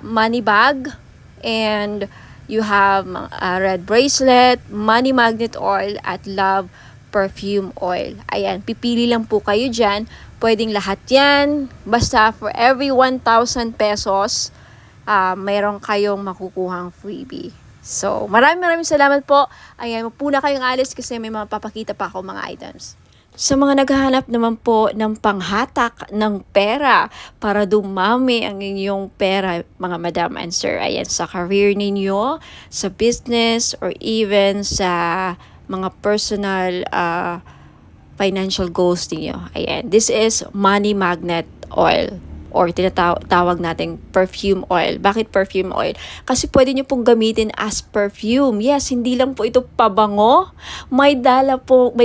money bag, and you have red bracelet, Money Magnet Oil, at Love Perfume Oil. Ayan, pipili lang po kayo dyan. Pwedeng lahat yan. Basta for every 1,000 pesos, mayroon kayong makukuhang freebie. So, maraming salamat po. Ayan, mapuna kayong alis kasi may mapapakita pa ako mga items. Sa mga naghahanap naman po ng panghatak ng pera para dumami ang inyong pera, mga madam and sir, ayan, sa career ninyo, sa business, or even sa mga personal financial goals niyo. Ayan, this is Money Magnet Oil, or tinatawag nating perfume oil. Bakit perfume oil? Kasi pwede nyo pong gamitin as perfume. Yes, hindi lang po ito pabango. May dala po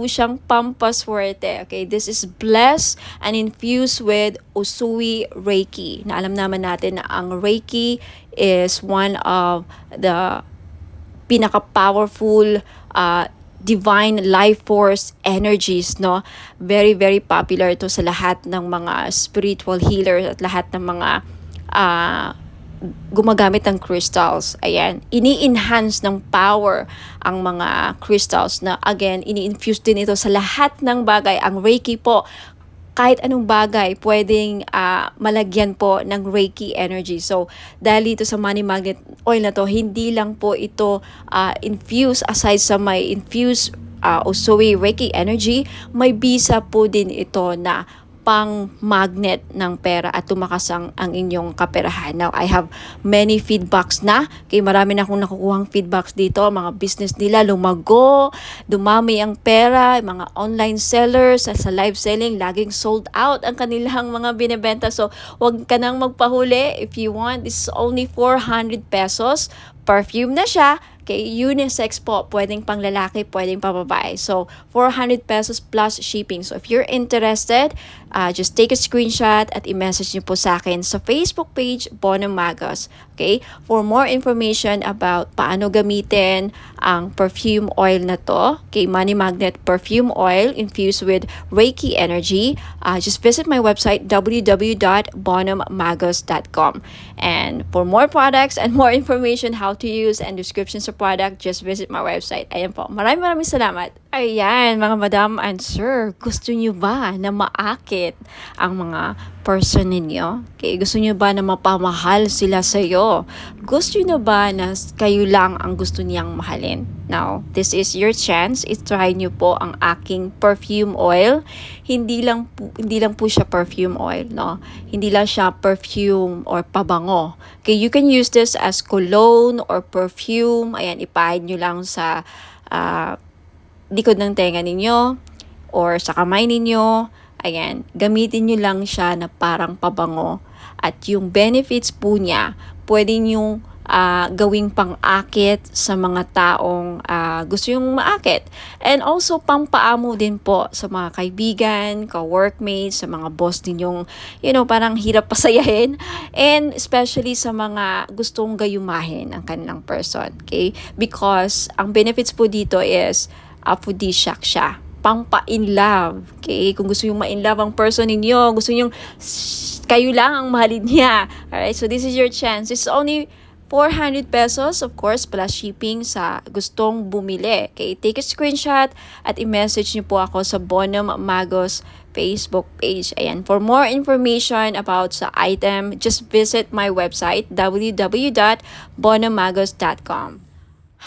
siyang pampaswerte. Okay, this is blessed and infused with Usui Reiki. Na alam naman natin na ang Reiki is one of the pinaka-powerful divine life force energies, no? Very popular ito sa lahat ng mga spiritual healers at lahat ng mga gumagamit ng crystals. Ayan, ini-enhance ng power ang mga crystals na, again, ini-infuse din ito sa lahat ng bagay. Ang Reiki po, kahit anong bagay, pwedeng malagyan po ng Reiki energy. So, dahil dito sa Money Magnet Oil na to, hindi lang po ito infuse, aside sa may infuse Usui Reiki energy, may bisa po din ito na pang magnet ng pera at tumakas ang inyong kaperahan. Now, I have many feedbacks na. Kaya marami na akong nakukuhang feedbacks dito. Mga business nila lumago, dumami ang pera, mga online sellers sa live selling, laging sold out ang kanilang mga binebenta. So, wag ka nang magpahuli. If you want, this is only 400 pesos perfume na siya. Okay, unisex po, pwedeng pang lalaki, pwedeng pang babae. So, 400 pesos plus shipping. So, if you're interested, just take a screenshot at i-message niyo po sa akin sa Facebook page, Bonum Magos. Okay, for more information about paano gamitin ang perfume oil na to, okay, Money Magnet Perfume Oil infused with Reiki energy, just visit my website, www.bonummagos.com. And for more products and more information how to use and descriptions of product, just visit my website. Ayan po. Maraming salamat. Ayan, mga madam and sir, gusto nyo ba na maakit ang mga person ninyo? Okay, gusto nyo ba na mapamahal sila sa'yo? Gusto nyo ba na kayo lang ang gusto niyang mahalin? Now, this is your chance. I-try nyo po ang aking perfume oil. Hindi lang po siya perfume oil, no? Hindi lang siya perfume or pabango. Okay, you can use this as cologne or perfume. Ayan, ipahid nyo lang sa likod ng tenga ninyo or sa kamay ninyo. Ayan, gamitin nyo lang siya na parang pabango. At yung benefits po niya, pwede nyo gawing pang-akit sa mga taong gusto yung maakit. And also, pampaamo din po sa mga kaibigan, ka-workmates, sa mga boss ninyong, parang hirap pasayahin. And especially sa mga gustong gayumahin ang kanilang person. Okay? Because ang benefits po dito is aphrodisiac siya. Pampa-in love. Okay? Kung gusto yung ma-in love ang person ninyo, gusto yung kayo lang ang mahalin niya. Alright? So this is your chance. It's only 400 pesos, of course, plus shipping sa gustong bumili. Okay, take a screenshot at i-message niyo po ako sa Bonum Magos Facebook page. Ayan, for more information about sa item, just visit my website, www.bonummagos.com.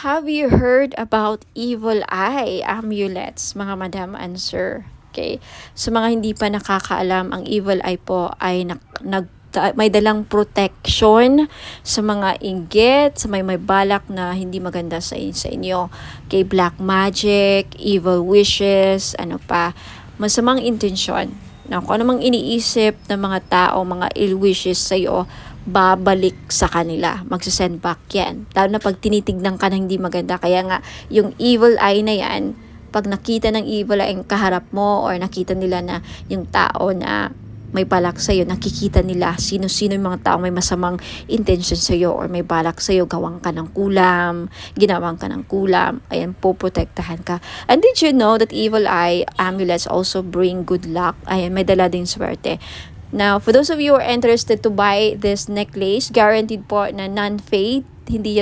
Have you heard about evil eye amulets, mga madam and sir? Okay, sa mga hindi pa nakakaalam, ang evil eye po ay may dalang protection sa mga inggit, sa may balak na hindi maganda sa inyo. Kay black magic, evil wishes, masamang intensyon. Na kung anumang iniisip ng mga tao, mga ill wishes sa iyo, babalik sa kanila. Magsasend back yan. Lalo na pag tinitignan ka na hindi maganda. Kaya nga, yung evil eye na yan, pag nakita ng evil eye ang kaharap mo or nakita nila na yung tao na may balak sa'yo, nakikita nila sino-sino yung mga tao may masamang intention sa'yo or may balak sa'yo, ginawang ka ng kulam, ayan, poprotektahan ka. And did you know that evil eye amulets also bring good luck? Ayan, may dala din swerte. Now, for those of you who are interested to buy this necklace, guaranteed po na non-fade, hindi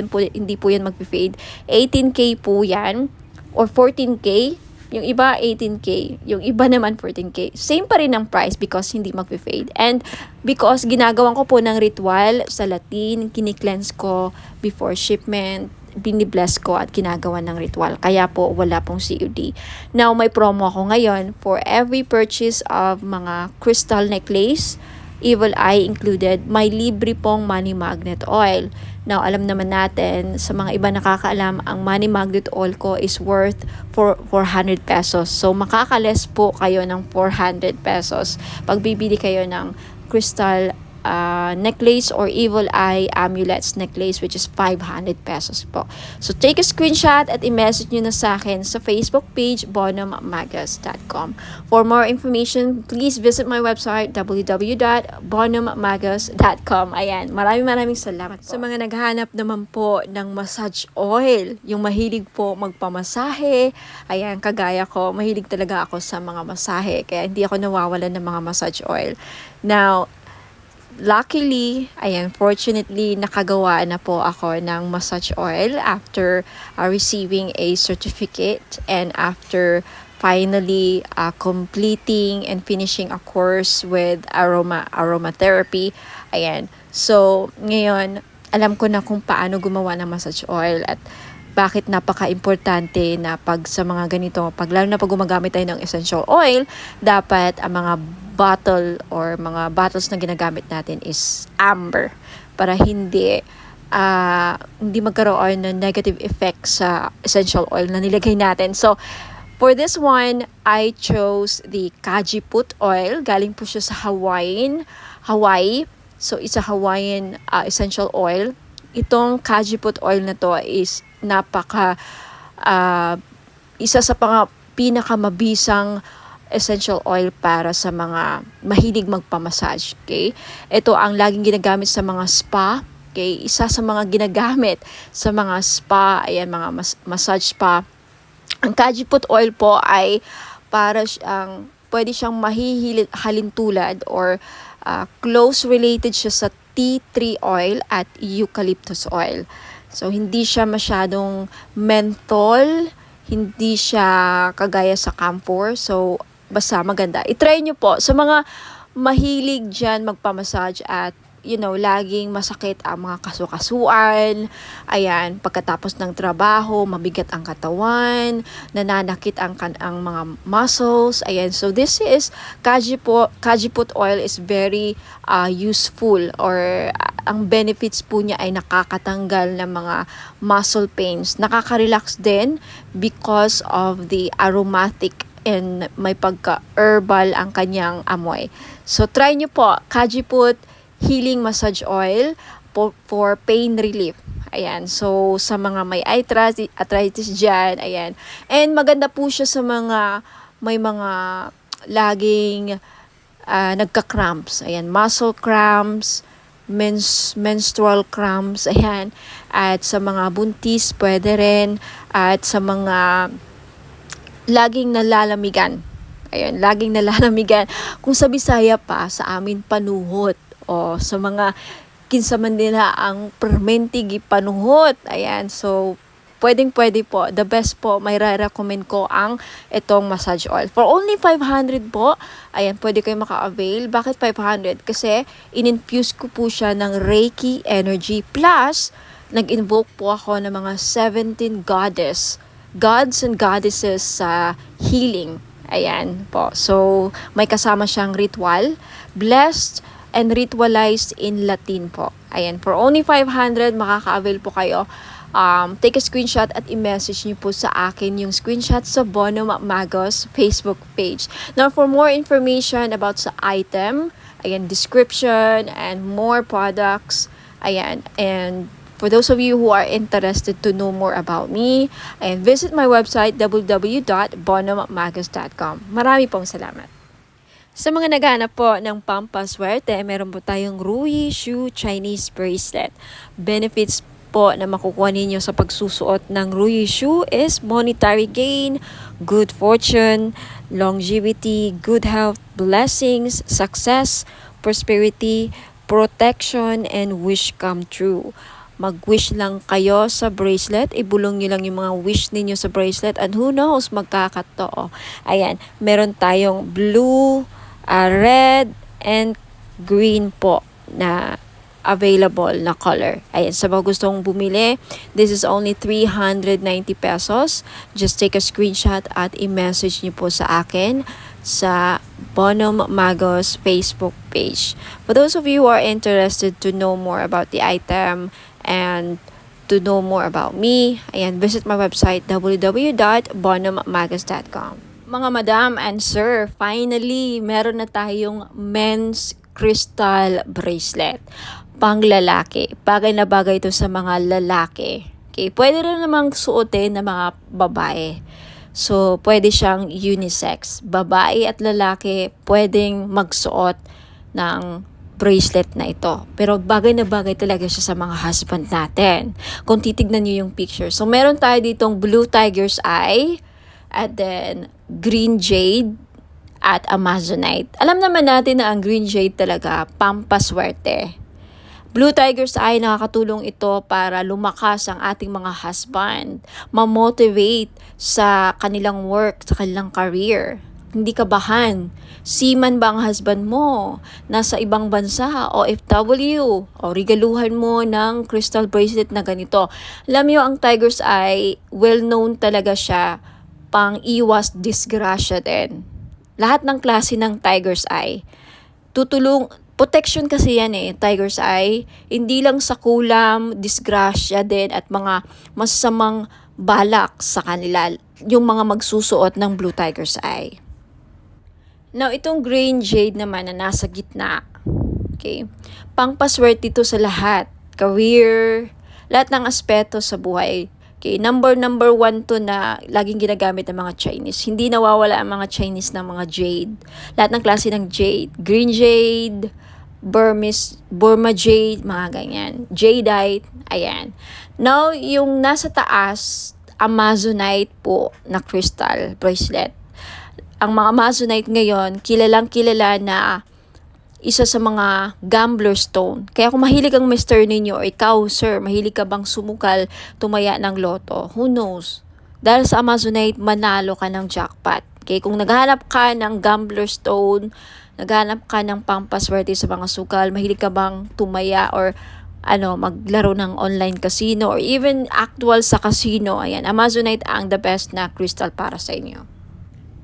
po yan mag-fade. 18K po yan or 14K. Yung iba 18K, yung iba naman 14K. Same pa rin ang price because hindi mag-fade. And because ginagawan ko po ng ritual sa Latin, kini-cleanse ko before shipment, binibless ko at ginagawa ng ritual. Kaya po wala pong COD. Now may promo ako ngayon for every purchase of mga crystal necklace, evil eye included, may libre pong money magnet oil. Now, alam naman natin, sa mga iba nakakaalam, ang money magnet oil ko is worth 400 pesos. So, makakales po kayo ng 400 pesos pag bibili kayo ng crystal necklace or evil eye amulets necklace, which is 500 pesos po. So, take a screenshot at i-message nyo na sa akin sa Facebook page, bonummagos.com. For more information, please visit my website, www.bonummagos.com. Ayan, maraming salamat po. Sa mga naghanap naman po ng massage oil, yung mahilig po magpamasahe, ayan, kagaya ko, mahilig talaga ako sa mga masahe, kaya hindi ako nawawalan ng mga massage oil. Now, luckily, fortunately, nakagawa na po ako ng massage oil after receiving a certificate and after finally completing and finishing a course with aromatherapy. Ayan. So, ngayon, alam ko na kung paano gumawa ng massage oil at bakit napaka-importante na pag sa mga ganito, lalo na pag gumagamit tayo ng essential oil, dapat ang mga bottle or mga bottles na ginagamit natin is amber para hindi magkaroon ng negative effect sa essential oil na nilagay natin. So, for this one, I chose the Kajiput oil. Galing po siya sa Hawaii. So, it's a Hawaiian essential oil. itong Cajiput oil na to is ah, isa sa pinakamabisang essential oil para sa mga mahilig magpamassage. Okay? Ito ang laging ginagamit sa mga spa. Okay? Isa sa mga ginagamit sa mga spa, ayan, mga massage spa. Ang Cajiput oil po ay para siyang, pwede siyang halintulad or close related siya sa tea tree oil at eucalyptus oil. So, hindi siya masyadong menthol, hindi siya kagaya sa camphor. So, basta maganda. I-try nyo po sa mga mahilig dyan magpamassage at laging masakit ang mga kasukasuan. Ayan, pagkatapos ng trabaho, mabigat ang katawan, nananakit ang mga muscles. Ayan, so this is Cajiput oil is very useful, or ang benefits po niya ay nakakatanggal ng mga muscle pains. Nakaka-relax din because of the aromatic and may pagka-herbal ang kanyang amoy. So try nyo po, Cajiput Healing Massage Oil for pain relief. Ayan. So, sa mga may arthritis dyan, ayan. And maganda po siya sa may mga laging nagka-cramps. Ayan. Muscle cramps, menstrual cramps, ayan. At sa mga buntis, pwede rin. At sa mga laging nalalamigan. Ayun, laging nalalamigan. Kung sa Bisaya pa, sa amin panuhot. O sa mga kinsa man nila ang permentigi panuhot. Ayan, so pwede po. The best po, may recommend ko ang itong massage oil. For only 500 po, ayan, pwede kayo maka-avail. Bakit 500? Kasi in-infuse ko po siya ng Reiki energy. Plus, nag-invoke po ako ng mga 17 gods and goddesses sa healing. Ayan po. So, may kasama siyang ritual. Blessed and ritualized in Latin po. Ayan, for only 500, makaka-avail po kayo. Take a screenshot at i-message niyo po sa akin yung screenshot sa Bono Magos Facebook page. Now, for more information about sa item, ayan, description, and more products, ayan, and for those of you who are interested to know more about me, ayan, visit my website, www.bonomagos.com. Marami pong salamat. Sa mga naghahanap po ng pampaswerte, meron po tayong Rui Shu Chinese Bracelet. Benefits po na makukuha ninyo sa pagsusuot ng Rui Shu is monetary gain, good fortune, longevity, good health, blessings, success, prosperity, protection, and wish come true. Mag-wish lang kayo sa bracelet, ibulong nyo lang yung mga wish ninyo sa bracelet, and who knows, magkakatotoo. Ayan, meron tayong blue, red, and green po na available na color. Ayan, sa mga gustong bumili, this is only 390 pesos. Just take a screenshot at i-message niyo po sa akin sa Bonom Magos Facebook page. For those of you who are interested to know more about the item and to know more about me, ayan, visit my website www.bonommagos.com. Mga madam and sir, finally, meron na tayong men's crystal bracelet. Pang lalaki. Bagay na bagay ito sa mga lalaki. Okay, pwede rin namang suotin ng mga babae. So, pwede siyang unisex. Babae at lalaki pwedeng magsuot ng bracelet na ito. Pero bagay na bagay talaga siya sa mga husband natin. Kung titignan niyo yung picture. So, meron tayo ditong blue tiger's eye, at then green jade, at amazonite. Alam naman natin na ang green jade talaga pampaswerte. Blue tiger's eye, nakakatulong ito para lumakas ang ating mga husband, ma-motivate sa kanilang work, sa kanilang career. Hindi kabahan. Seaman ba ang husband mo? Nasa ibang bansa, OFW, o regaluhan mo ng crystal bracelet na ganito. Alam niyo, ang tiger's eye, well-known talaga siya pang iwas disgrasya din. Lahat ng klase ng tiger's eye, protection kasi yan tiger's eye, hindi lang sa kulam, disgrasya din at mga masasamang balak sa kanila, yung mga magsusuot ng blue tiger's eye. Now, itong green jade naman na nasa gitna, okay, pangpaswerte ito sa lahat, career, lahat ng aspeto sa buhay. Okay, number one to na laging ginagamit ng mga Chinese. Hindi nawawala ang mga Chinese ng mga jade. Lahat ng klase ng jade. Green jade, Burma jade, mga ganyan. Jadeite, ayan. Now, yung nasa taas, Amazonite po na crystal bracelet. Ang mga Amazonite ngayon, kilalang kilala na isa sa mga gambler stone. Kaya kung mahilig ang mister ninyo or ikaw, sir, mahilig ka bang sumukal, tumaya ng loto, who knows? Dahil sa Amazonite, manalo ka ng jackpot. Okay, kung naghahanap ka ng gambler stone, naghahanap ka ng pampaswerte sa mga sukal, mahilig ka bang tumaya or maglaro ng online casino or even actual sa casino, ayan, Amazonite ang the best na crystal para sa inyo.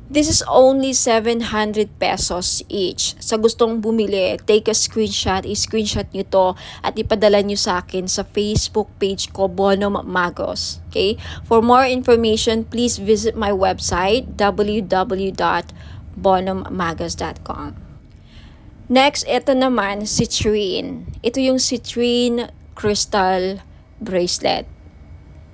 This is only 700 pesos each. Sa gustong bumili, take a screenshot, i-screenshot nyo to at ipadala nyo sa akin sa Facebook page ko, Bonum Magos. Okay? For more information, please visit my website, www.bonummagos.com. Next, ito naman, citrine. Ito yung citrine crystal bracelet.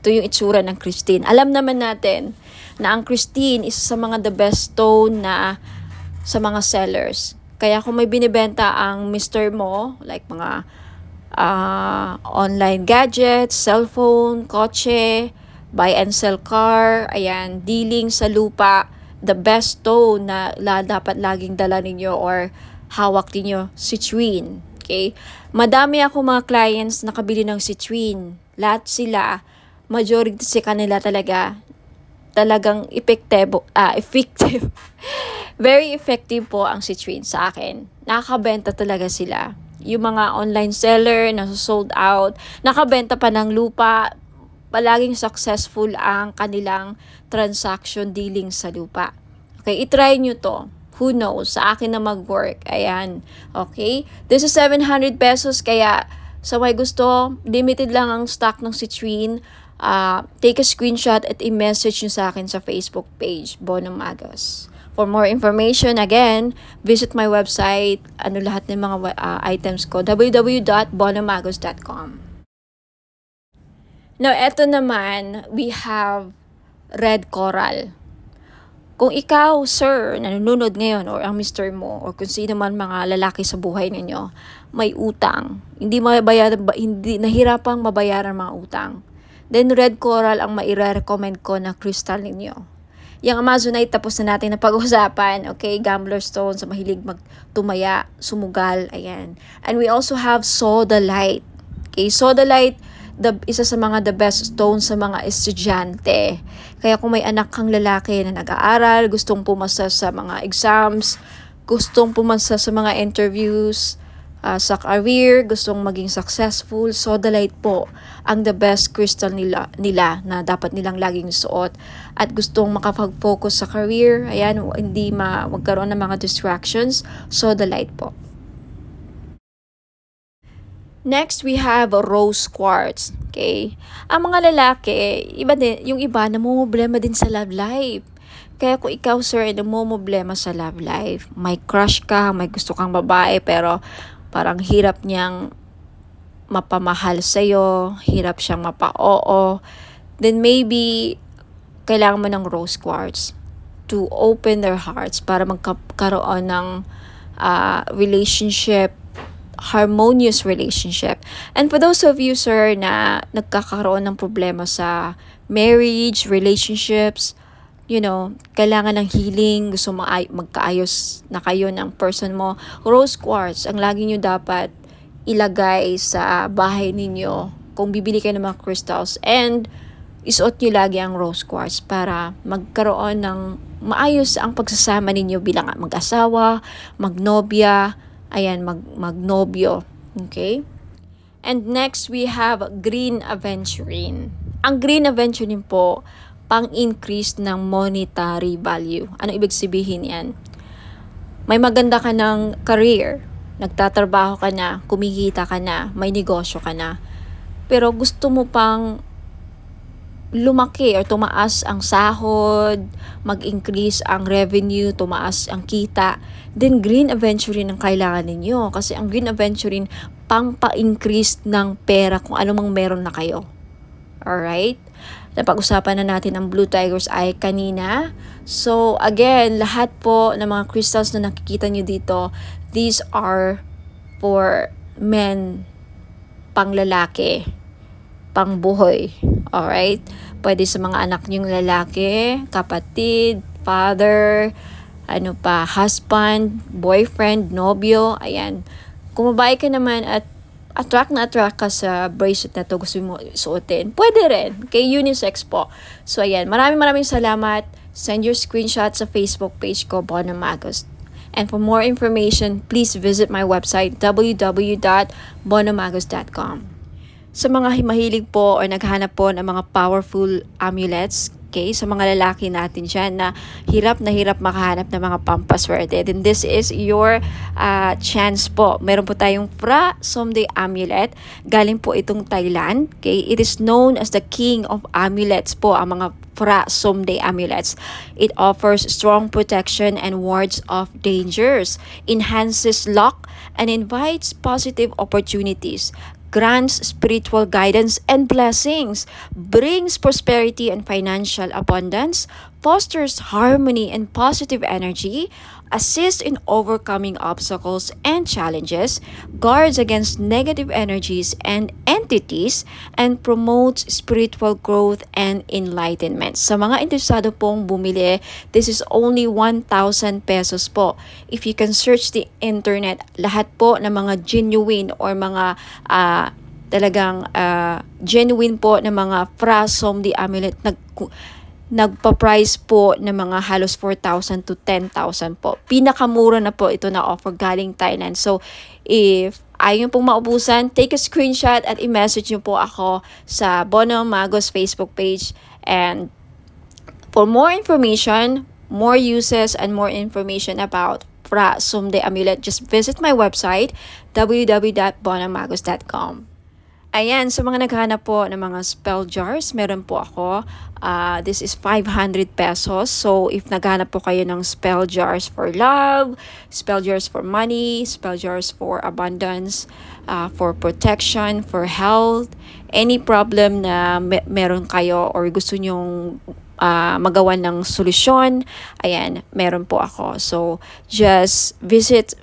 Ito yung itsura ng Christine. Alam naman natin na ang Christine isa sa mga the best stone na sa mga sellers. Kaya kung may binibenta ang mister mo, like mga online gadgets, cellphone, kotse, buy and sell car, ayan, dealing sa lupa, the best stone na dapat laging dala ninyo or hawak ninyo, citrine. Okay? Madami ako mga clients na nakabili ng citrine. Lahat sila, majority sa kanila talagang effective. Very effective po ang citrine sa akin. Nakakabenta talaga sila. Yung mga online seller na sold out, nakabenta pa ng lupa, palaging successful ang kanilang transaction dealing sa lupa. Okay, itry nyo to. Who knows? Sa akin na mag-work. Ayan. Okay? This is 700 pesos. Kaya sa may gusto, limited lang ang stock ng citrine. Take a screenshot at i-message nyo sa akin sa Facebook page, Bonum Magos. For more information, again, visit my website, lahat ng mga items ko, www.bonummagos.com. Now, eto naman, we have red coral. Kung ikaw, sir, nanonood ngayon or ang mister mo or kung sino man mga lalaki sa buhay ninyo, may utang, hindi nahirapang mabayaran mga utang, then red coral ang maire-recommend ko na crystal ninyo. Yung Amazonite, tapos na natin na pag-usapan. Okay, gambler stone sa mahilig magtumaya, sumugal, ayan. And we also have sodalite. Okay, sodalite, isa sa mga the best stone sa mga estudyante. Kaya kung may anak kang lalaki na nag-aaral, gustong pumasa sa mga exams, gustong pumasa sa mga interviews, sa career, gustong maging successful, sodalite po ang the best crystal nila na dapat nilang laging suot. At gustong makapag-focus sa career, ayan, hindi magkaroon ng mga distractions, sodalite po. Next, we have rose quartz. Okay? Ang mga lalaki, yung iba namumblema din sa love life. Kaya kung ikaw, sir, ay namumblema sa love life, may crush ka, may gusto kang babae, pero parang hirap niyang mapamahal sa'yo, hirap siyang mapa-oo, then maybe kailangan mo ng rose quartz to open their hearts para magkaroon ng relationship, harmonious relationship. And for those of you, sir, na nagkakaroon ng problema sa marriage, relationships, kailangan ng healing, gusto magkaayos na kayo ng person mo, rose quartz ang lagi nyo dapat ilagay sa bahay ninyo kung bibili kayo ng mga crystals, and isuot nyo lagi ang rose quartz para magkaroon ng maayos ang pagsasama ninyo bilang mag-asawa, magnobya, ayan, magnobyo. Okay? And next, we have green aventurine. Ang green aventurine po, pang-increase ng monetary value. Ano ibig sabihin yan? May maganda ka ng career, nagtatrabaho ka na, kumikita ka na, may negosyo ka na, pero gusto mo pang lumaki or tumaas ang sahod, mag-increase ang revenue, tumaas ang kita, then green aventurine ang kailangan ninyo. Kasi ang green aventurine, pampa-increase ng pera kung ano mang meron na kayo. Alright? Napag-usapan na natin ang Blue Tiger's Eye kanina. So, again, lahat po ng mga crystals na nakikita nyo dito, these are for men, pang lalaki, pang buhay. Alright? Pwede sa mga anak nyong lalaki, kapatid, father, husband, boyfriend, nobyo, ayan. Kung babae ka naman at attract ka sa bracelet na to, gusto mo suotin, pwede rin. Kay unisex po. So, ayan. Maraming salamat. Send your screenshot sa Facebook page ko, Bono Magos. And for more information, please visit my website, www.bonomagos.com. Sa mga mahilig po or naghanap po ng mga powerful amulets, okay, sa mga lalaki natin dyan na hirap makahanap ng mga pampaswerte, then this is your chance po. Meron po tayong Phra Somday Amulet. Galing po itong Thailand. Okay? It is known as the king of amulets po, ang mga Phra Somday Amulets. It offers strong protection and wards off dangers, enhances luck, and invites positive opportunities, grants spiritual guidance and blessings, brings prosperity and financial abundance, fosters harmony and positive energy, assists in overcoming obstacles and challenges, guards against negative energies and entities, and promotes spiritual growth and enlightenment. Sa mga interesado pong bumili, this is only 1,000 pesos po. If you can search the internet, lahat po ng mga genuine or mga talagang genuine po na mga Phra Somday Amulet nagpa-price po ng mga halos 4,000 to 10,000 po. Pinakamura na po ito na offer galing Thailand. So, if ayaw pong maubusan, take a screenshot at i-message nyo po ako sa Bono Magos Facebook page. And for more information, more uses, and more information about Phra Somday Amulet, just visit my website, www.bonomagos.com. Ayan, sa mga naghahanap po ng mga spell jars, meron po ako. This is 500 pesos. So, if naghahanap po kayo ng spell jars for love, spell jars for money, spell jars for abundance, for protection, for health, any problem na meron kayo or gusto nyong magawa ng solusyon, ayan, meron po ako. So, just visit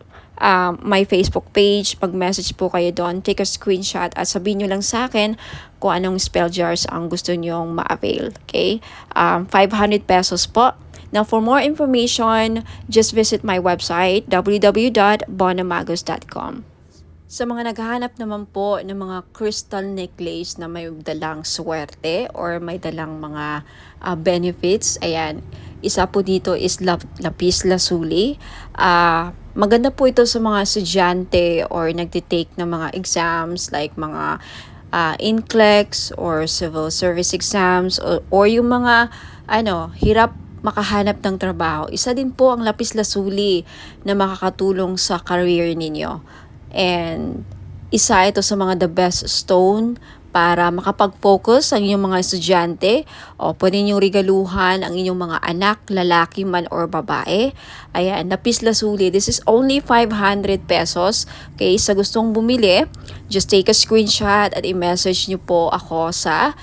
my Facebook page, mag-message po kayo doon, take a screenshot at sabihin nyo lang sa akin kung anong spell jars ang gusto nyong ma-avail. Okay? 500 pesos po. Now, for more information, just visit my website, www.bonomagos.com. Sa mga naghahanap naman po ng mga crystal necklace na may dalang swerte or may dalang mga benefits, ayan, isa po dito is lapis lazuli. Maganda po ito sa mga estudyante or nagtitake ng mga exams like mga NCLEX or civil service exams or yung mga hirap makahanap ng trabaho. Isa din po ang lapis lazuli na makakatulong sa career ninyo. And isa ito sa mga the best stone para makapag-focus ang inyong mga estudyante o pwede niyong regaluhan ang inyong mga anak, lalaki man or babae. Ayan, lapis lazuli. This is only 500 pesos. Okay, sa gustong bumili, just take a screenshot at i-message niyo po ako sa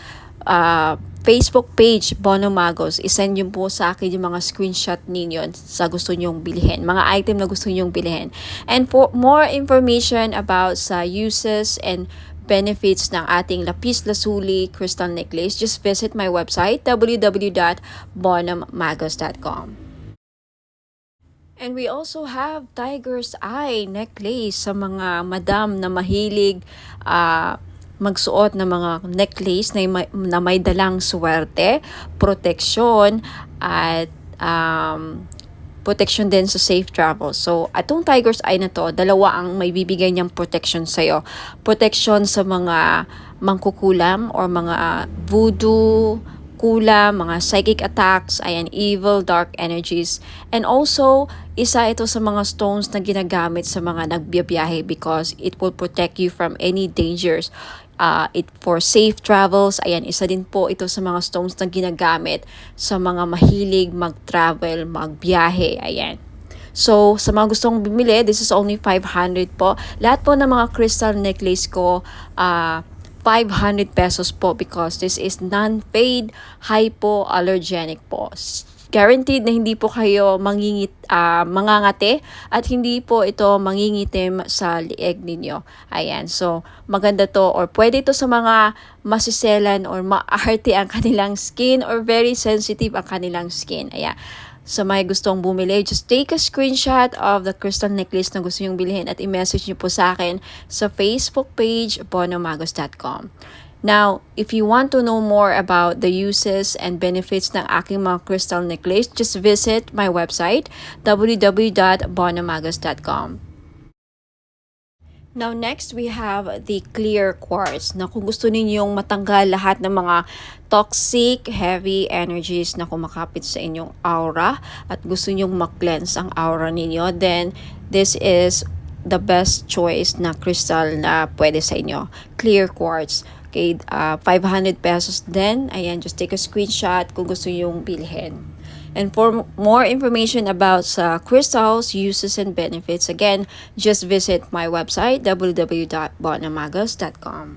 Facebook page, Bono Magos. I-send niyo po sa akin yung mga screenshot ninyo sa gusto nyong bilhin. Mga item na gusto nyong bilhin. And for more information about sa uses and benefits ng ating lapis lazuli crystal necklace, just visit my website, www.bonomagos.com. And we also have Tiger's Eye necklace sa mga madam na mahilig magsuot ng mga necklace na may dalang swerte, proteksyon, at protection din sa safe travel. So, atong Tiger's Eye na to, dalawa ang may bibigay niyang protection sa'yo. Protection sa mga mangkukulam or mga voodoo, kulam, mga psychic attacks, ayan, evil, dark energies. And also, isa ito sa mga stones na ginagamit sa mga nagbiyabiyahe because it will protect you from any dangers. It for safe travels, ayan, isa din po ito sa mga stones na ginagamit sa mga mahilig mag-travel, magbiyahe, ayan. So, sa mga gustong bumili, this is only 500 po. Lahat po ng mga crystal necklace ko, 500 pesos po because this is non-paid, hypoallergenic po. Guaranteed na hindi po kayo mangangati at hindi po ito mangingitim sa lieg ninyo. Ayan, so maganda to or pwede ito sa mga masiselan or maarte ang kanilang skin or very sensitive ang kanilang skin. Ayan. So may gustong bumili, just take a screenshot of the crystal necklace na gusto nyong bilhin at i-message nyo po sa akin sa Facebook page bonomagos.com. Now, if you want to know more about the uses and benefits ng aking mga crystal necklace, just visit my website www.bonomagos.com. Now, next we have the clear quartz na kung gusto ninyong matanggal lahat ng mga toxic, heavy energies na kumakapit sa inyong aura at gusto nyong mag-cleanse ang aura ninyo, then this is the best choice na crystal na pwede sa inyo. Clear quartz. Okay, 500 pesos din. Ayan, just take a screenshot kung gusto nyong bilhin. And for more information about crystals, uses, and benefits, again, just visit my website, www.bonomagos.com.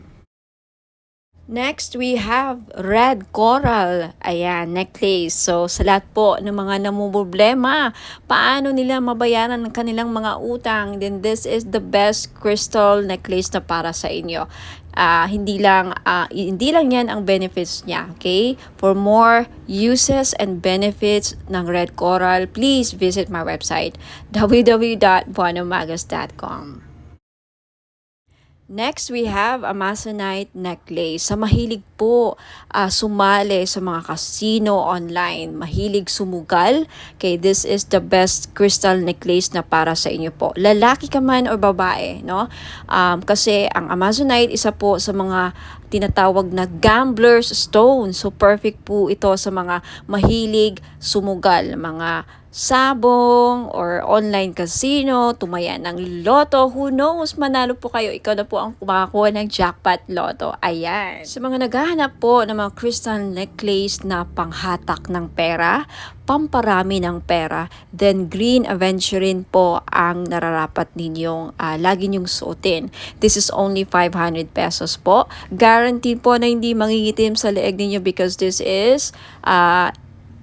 Next, we have red coral. Ayan, necklace. So, sa lahat po ng mga namumroblema, paano nila mabayaran ang kanilang mga utang, then this is the best crystal necklace na para sa inyo. Hindi lang yan ang benefits niya, okay? For more uses and benefits ng red coral, please visit my website, www.bonomagos.com. Next, we have Amazonite necklace. Sa mahilig po sumali sa mga casino online, mahilig sumugal, okay, this is the best crystal necklace na para sa inyo po. Lalaki ka man o babae, no? Kasi ang Amazonite, isa po sa mga tinatawag na gambler's stone. So, perfect po ito sa mga mahilig sumugal, mga sabong or online casino, tumaya ng loto, who knows, manalo po kayo, ikaw na po ang kumakakuha ng jackpot loto. Ayan. Sa mga naghahanap po ng mga crystal necklace na panghatak ng pera, pamparami ng pera, then green aventurine po ang nararapat ninyong lagi nyong suotin. This is only 500 pesos po. Guaranteed po na hindi mangingitim sa leeg ninyo because this is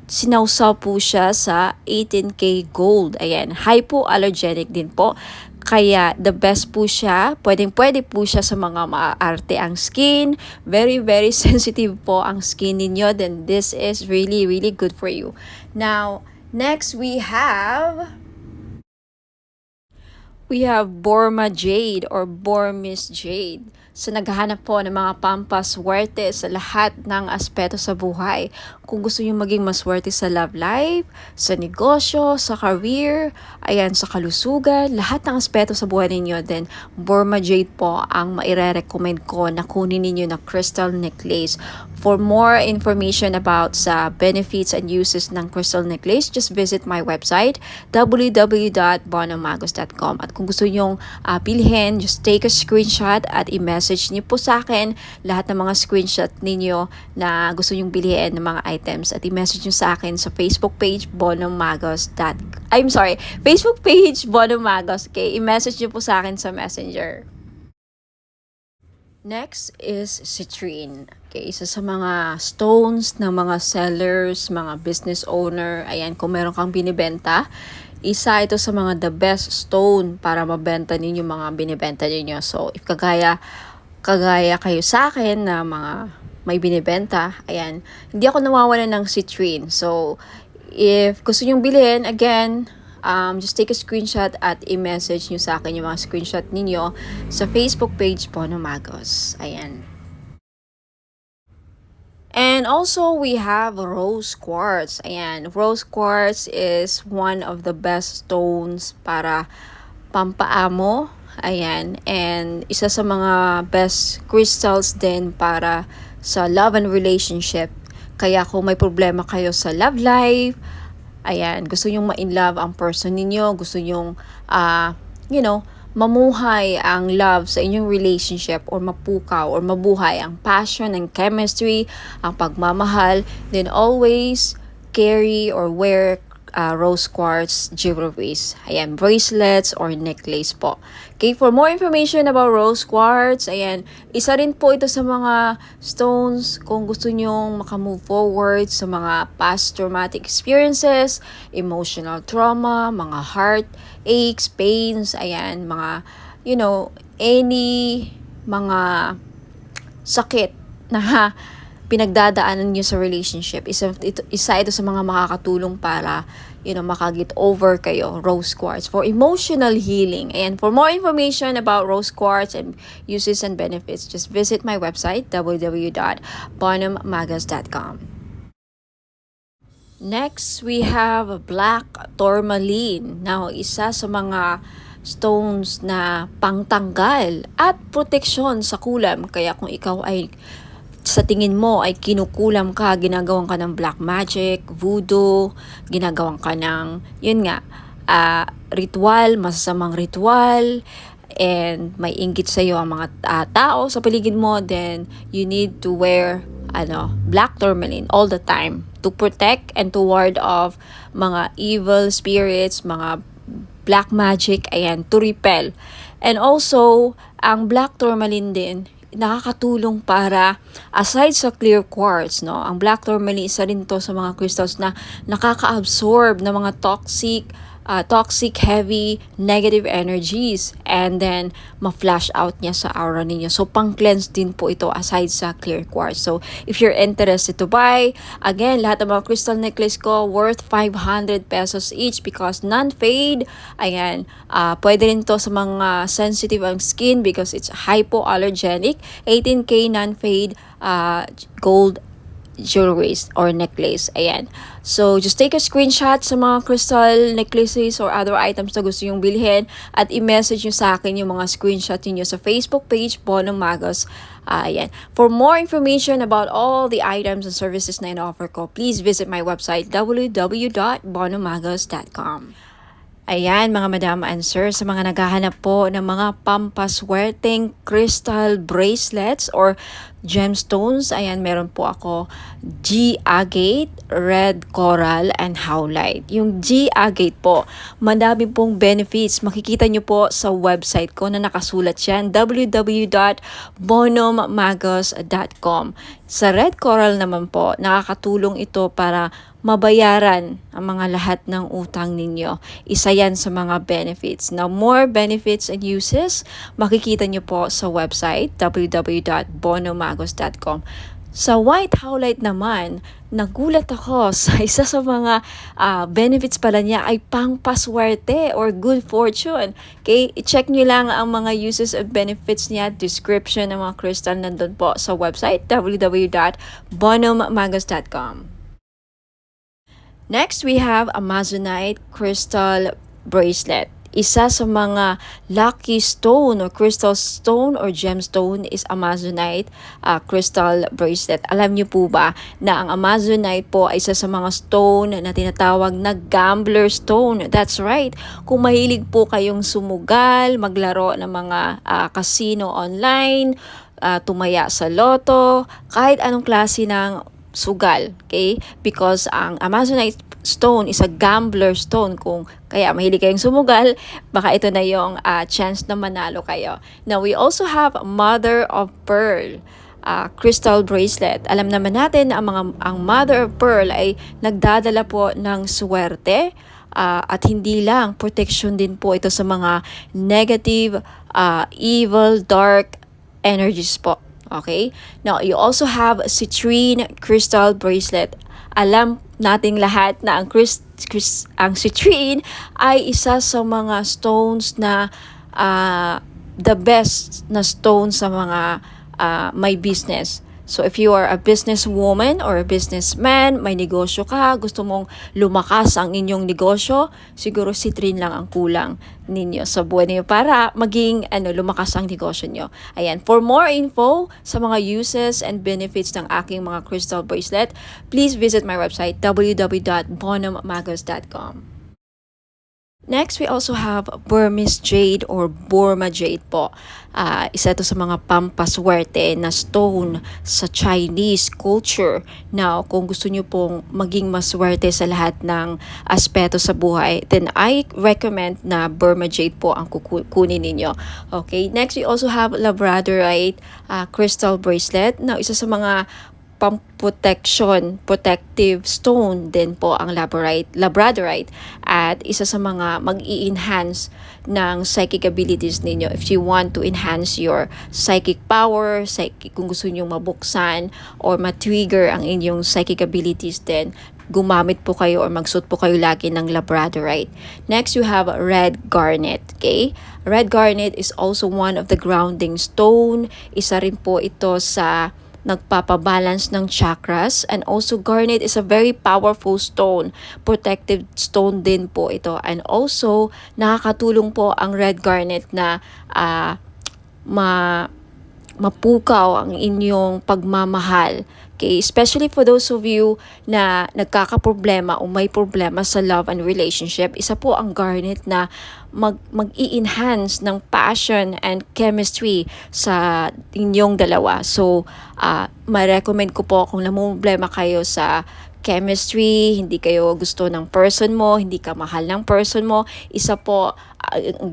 sinawsaw po siya sa 18K gold. Ayan, hypoallergenic din po. Kaya the best po siya, pwede po siya sa mga maarte ang skin, very sensitive po ang skin ninyo, then this is really good for you. Now, next we have Burma Jade or Burmese Jade. So, naghahanap po ng mga pampaswerte sa lahat ng aspeto sa buhay. Kung gusto nyo maging maswerte sa love life, sa negosyo, sa career, ayan, sa kalusugan, lahat ng aspeto sa buhay ninyo, then Burma Jade po ang maire-recommend ko na kunin ninyo na crystal necklace. For more information about sa benefits and uses ng crystal necklace, just visit my website, www.bonomagos.com. At kung gusto nyong bilhin, just take a screenshot at i-message niyo po sa akin lahat ng mga screenshot ninyo na gusto nyong bilhin ng mga items at i-message niyo sa akin sa Facebook page Facebook page Bonomagos. Okay, i-message niyo po sa akin sa Messenger. Next is citrine. Okay, isa sa mga stones ng mga sellers, mga business owner. Ayan, kung meron kang binibenta, isa ito sa mga the best stone para mabenta ninyo mga binibenta ninyo. So, if kagaya kayo sa akin na mga may binibenta, ayan, hindi ako nawawalan ng citrine. So, if gusto nyong bilhin, again, just take a screenshot at i-message nyo sa akin yung mga screenshot ninyo sa Facebook page Bonomagos. Ayan. And also, we have rose quartz. Ayan, rose quartz is one of the best stones para pampaamo. Ayan, and isa sa mga best crystals din para sa love and relationship. Kaya kung may problema kayo sa love life, ayan, gusto nyong ma-in-love ang person ninyo, gusto nyong, mamuhay ang love sa inyong relationship or mapukaw or mabuhay ang passion and chemistry, ang pagmamahal, then always carry or wear rose quartz jewelries. Ayan, bracelets or necklace po. Okay, for more information about rose quartz, ayan, isa rin po ito sa mga stones kung gusto nyong makamove forward sa mga past traumatic experiences, emotional trauma, mga heart aches, pains, ayan, mga, any mga sakit na pinagdadaanan nyo sa relationship. Isa ito sa mga makakatulong para, makaget over kayo, rose quartz, for emotional healing. And for more information about rose quartz and uses and benefits, just visit my website, www.bonhammagas.com. Next, we have black tourmaline. Now, isa sa mga stones na pangtanggal at proteksyon sa kulam. Kaya kung ikaw ay sa tingin mo ay kinukulam ka, ginagawan ka ng black magic, voodoo, ginagawan ka ng, ritual, masasamang ritual, and may inggit sa'yo ang mga tao sa paligid mo, then you need to wear black tourmaline all the time to protect and to ward off mga evil spirits, mga black magic, ayan, to repel. And also, ang black tourmaline din, nakakatulong para, aside sa clear quartz, ang black tourmaline, isa rin to sa mga crystals na nakaka-absorb ng mga toxic, heavy, negative energies, and then ma-flash out niya sa aura ninyo. So, pang-cleanse din po ito aside sa clear quartz. So, if you're interested to buy, again, lahat ng mga crystal necklace ko worth 500 pesos each because non-fade. Ayan, pwede rin to sa mga sensitive ang skin because it's hypoallergenic. 18K non-fade gold jewelries or necklace. Ayan. So, just take a screenshot sa mga crystal necklaces or other items na gusto nyong bilhin at i-message nyo sa akin yung mga screenshot niyo sa Facebook page, Bonham Magas. Ayan. For more information about all the items and services na in-offer ko, please visit my website, www.bonhammagas.com. Ayan, mga madam and sir, sa mga naghahanap po ng mga pampaswerteng crystal bracelets or gemstones, ayan, meron po ako G-agate, red coral, and howlite. Yung G-agate po, madami pong benefits. Makikita nyo po sa website ko na nakasulat yan, www.bonhammagas.com. Sa red coral naman po, nakakatulong ito para mabayaran ang mga lahat ng utang ninyo. Isa yan sa mga benefits. Now, more benefits and uses, makikita nyo po sa website, www.bonhammagas.com. Sa white howlite naman, nagulat ako sa isa sa mga benefits pala niya ay pangpaswerte or good fortune. Okay, i-check nyo lang ang mga uses and benefits niya, description ng mga crystal nandun po sa website, www.bonhammagas.com. Next, we have Amazonite crystal bracelet. Isa sa mga lucky stone or crystal stone or gemstone is Amazonite crystal bracelet. Alam niyo po ba na ang Amazonite po ay isa sa mga stone na tinatawag na gambler stone? That's right. Kung mahilig po kayong sumugal, maglaro ng mga casino online, tumaya sa loto, kahit anong klase ng sugal, okay? Because ang Amazonite stone is a gambler stone. Kung kaya mahilig kayong sumugal, baka ito na yung chance na manalo kayo. Now, we also have mother of pearl crystal bracelet. Alam naman natin na ang mother of pearl ay nagdadala po ng swerte at hindi lang, protection din po ito sa mga negative, evil, dark energies po. Okay? Now, you also have citrine crystal bracelet. Alam nating lahat na ang citrine ay isa sa mga stones na the best na stone sa mga may business. So, if you are a businesswoman or a businessman, may negosyo ka, gusto mong lumakas ang inyong negosyo, siguro citrine lang ang kulang ninyo sa buhay niyo para maging lumakas ang negosyo niyo. Ayan, for more info sa mga uses and benefits ng aking mga crystal bracelet, please visit my website, www.bonhammagas.com. Next, we also have Burmese jade or Burma jade po. Isa ito sa mga pampaswerte na stone sa Chinese culture. Now, kung gusto nyo pong maging maswerte sa lahat ng aspeto sa buhay, then I recommend na Burma jade po ang kukunin ninyo. Okay, next we also have Labradorite crystal bracelet. Now, isa sa mga protective stone din po ang Labradorite at isa sa mga mag-i-enhance ng psychic abilities ninyo if you want to enhance your psychic power, kung gusto niyo mabuksan or ma-trigger ang inyong psychic abilities din, gumamit po kayo or magsuot po kayo lagi ng Labradorite. Next, you have red garnet. Okay? Red garnet is also one of the grounding stone. Isa rin po ito sa nagpapabalance ng chakras, and also garnet is a very powerful stone, protective stone din po ito, and also nakakatulong po ang red garnet na mapukaw ang inyong pagmamahal. Okay, especially for those of you na nagkakaproblema o may problema sa love and relationship, isa po ang garnet na mag-i-enhance ng passion and chemistry sa inyong dalawa. So, ma-recommend ko po kung namumblema kayo sa chemistry, hindi kayo gusto ng person mo, hindi ka mahal ng person mo, isa po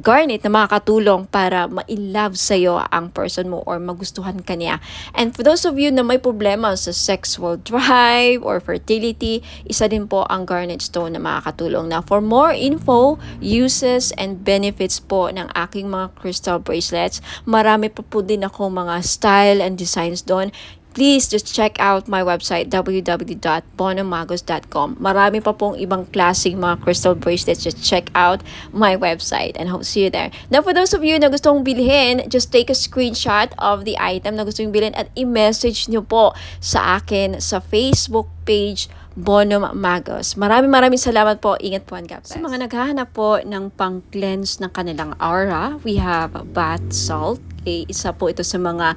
garnet na makakatulong para ma-in-love sa'yo ang person mo or magustuhan ka niya. And for those of you na may problema sa sexual drive or fertility, isa din po ang garnet stone na makakatulong. Now, for more info, uses, and benefits po ng aking mga crystal bracelets, marami pa po din ako mga style and designs doon. Please just check out my website, www.bonomagos.com. Marami pa pong ibang klaseng mga crystal bracelets. Just check out my website and hope to see you there. Now, for those of you na gustong bilhin, just take a screenshot of the item na gustong bilhin at i-message nyo po sa akin sa Facebook page Bono Magos. Maraming salamat po. Ingat po, and God bless. Sa mga naghahanap po ng pang-cleanse ng kanilang aura, we have bath salt. Okay, isa po ito sa mga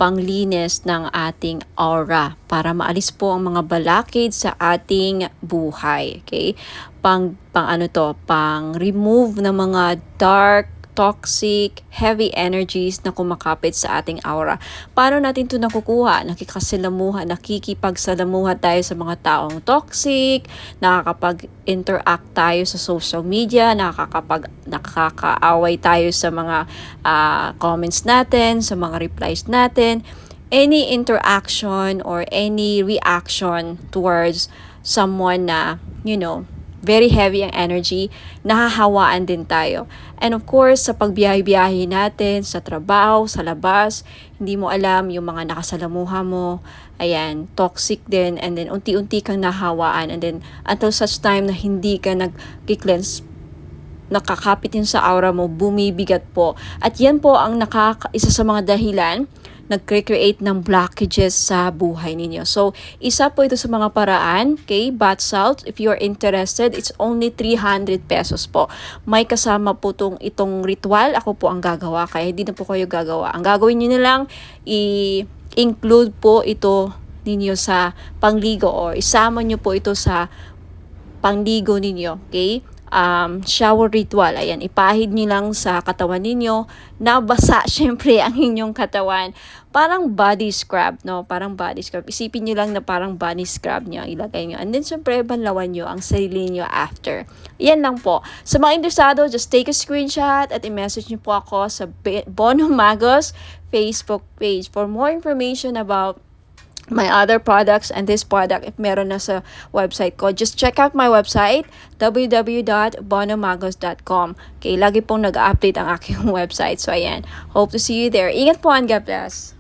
panglinis ng ating aura para maalis po ang mga balakid sa ating buhay. Okay? Pang remove ng mga dark, toxic, heavy energies na kumakapit sa ating aura. Paano natin ito nakukuha? Nakikipagsalamuha tayo sa mga taong toxic, nakakapag-interact tayo sa social media, nakakaaway tayo sa mga comments natin, sa mga replies natin. Any interaction or any reaction towards someone na, very heavy ang energy, nahahawaan din tayo. And of course, sa pagbiyahe-biyahe natin, sa trabaho, sa labas, hindi mo alam yung mga nakasalamuha mo, ayan, toxic din, and then unti-unti kang nahawaan, and then until such time na hindi ka nag-cleanse, nakakapit yun sa aura mo, bumibigat po. At yan po ang isa sa mga dahilan nag-create ng blockages sa buhay ninyo. So, isa po ito sa mga paraan, okay? Bath salt, if you are interested, it's only 300 pesos po. May kasama po itong ritual. Ako po ang gagawa, kaya hindi na po kayo gagawa. Ang gagawin nyo na lang, i-include po ito ninyo sa pangligo or isama nyo po ito sa pangligo ninyo, okay? Shower ritual. Ayan, ipahid nyo lang sa katawan ninyo. Nabasa, syempre, ang inyong katawan. Parang body scrub, no? Parang body scrub. Isipin nyo lang na parang body scrub nyo. Ilagay nyo. And then, syempre, banlawan nyo ang sarili nyo after. Yan lang po. Sa mga interesado, just take a screenshot at i-message nyo po ako sa Bono Magos Facebook page for more information about my other products and this product. If meron na sa website ko, just check out my website, www.bonomagos.com. Okay, lagi pong nag-update ang aking website. So, ayan. Hope to see you there. Ingat po, and God bless.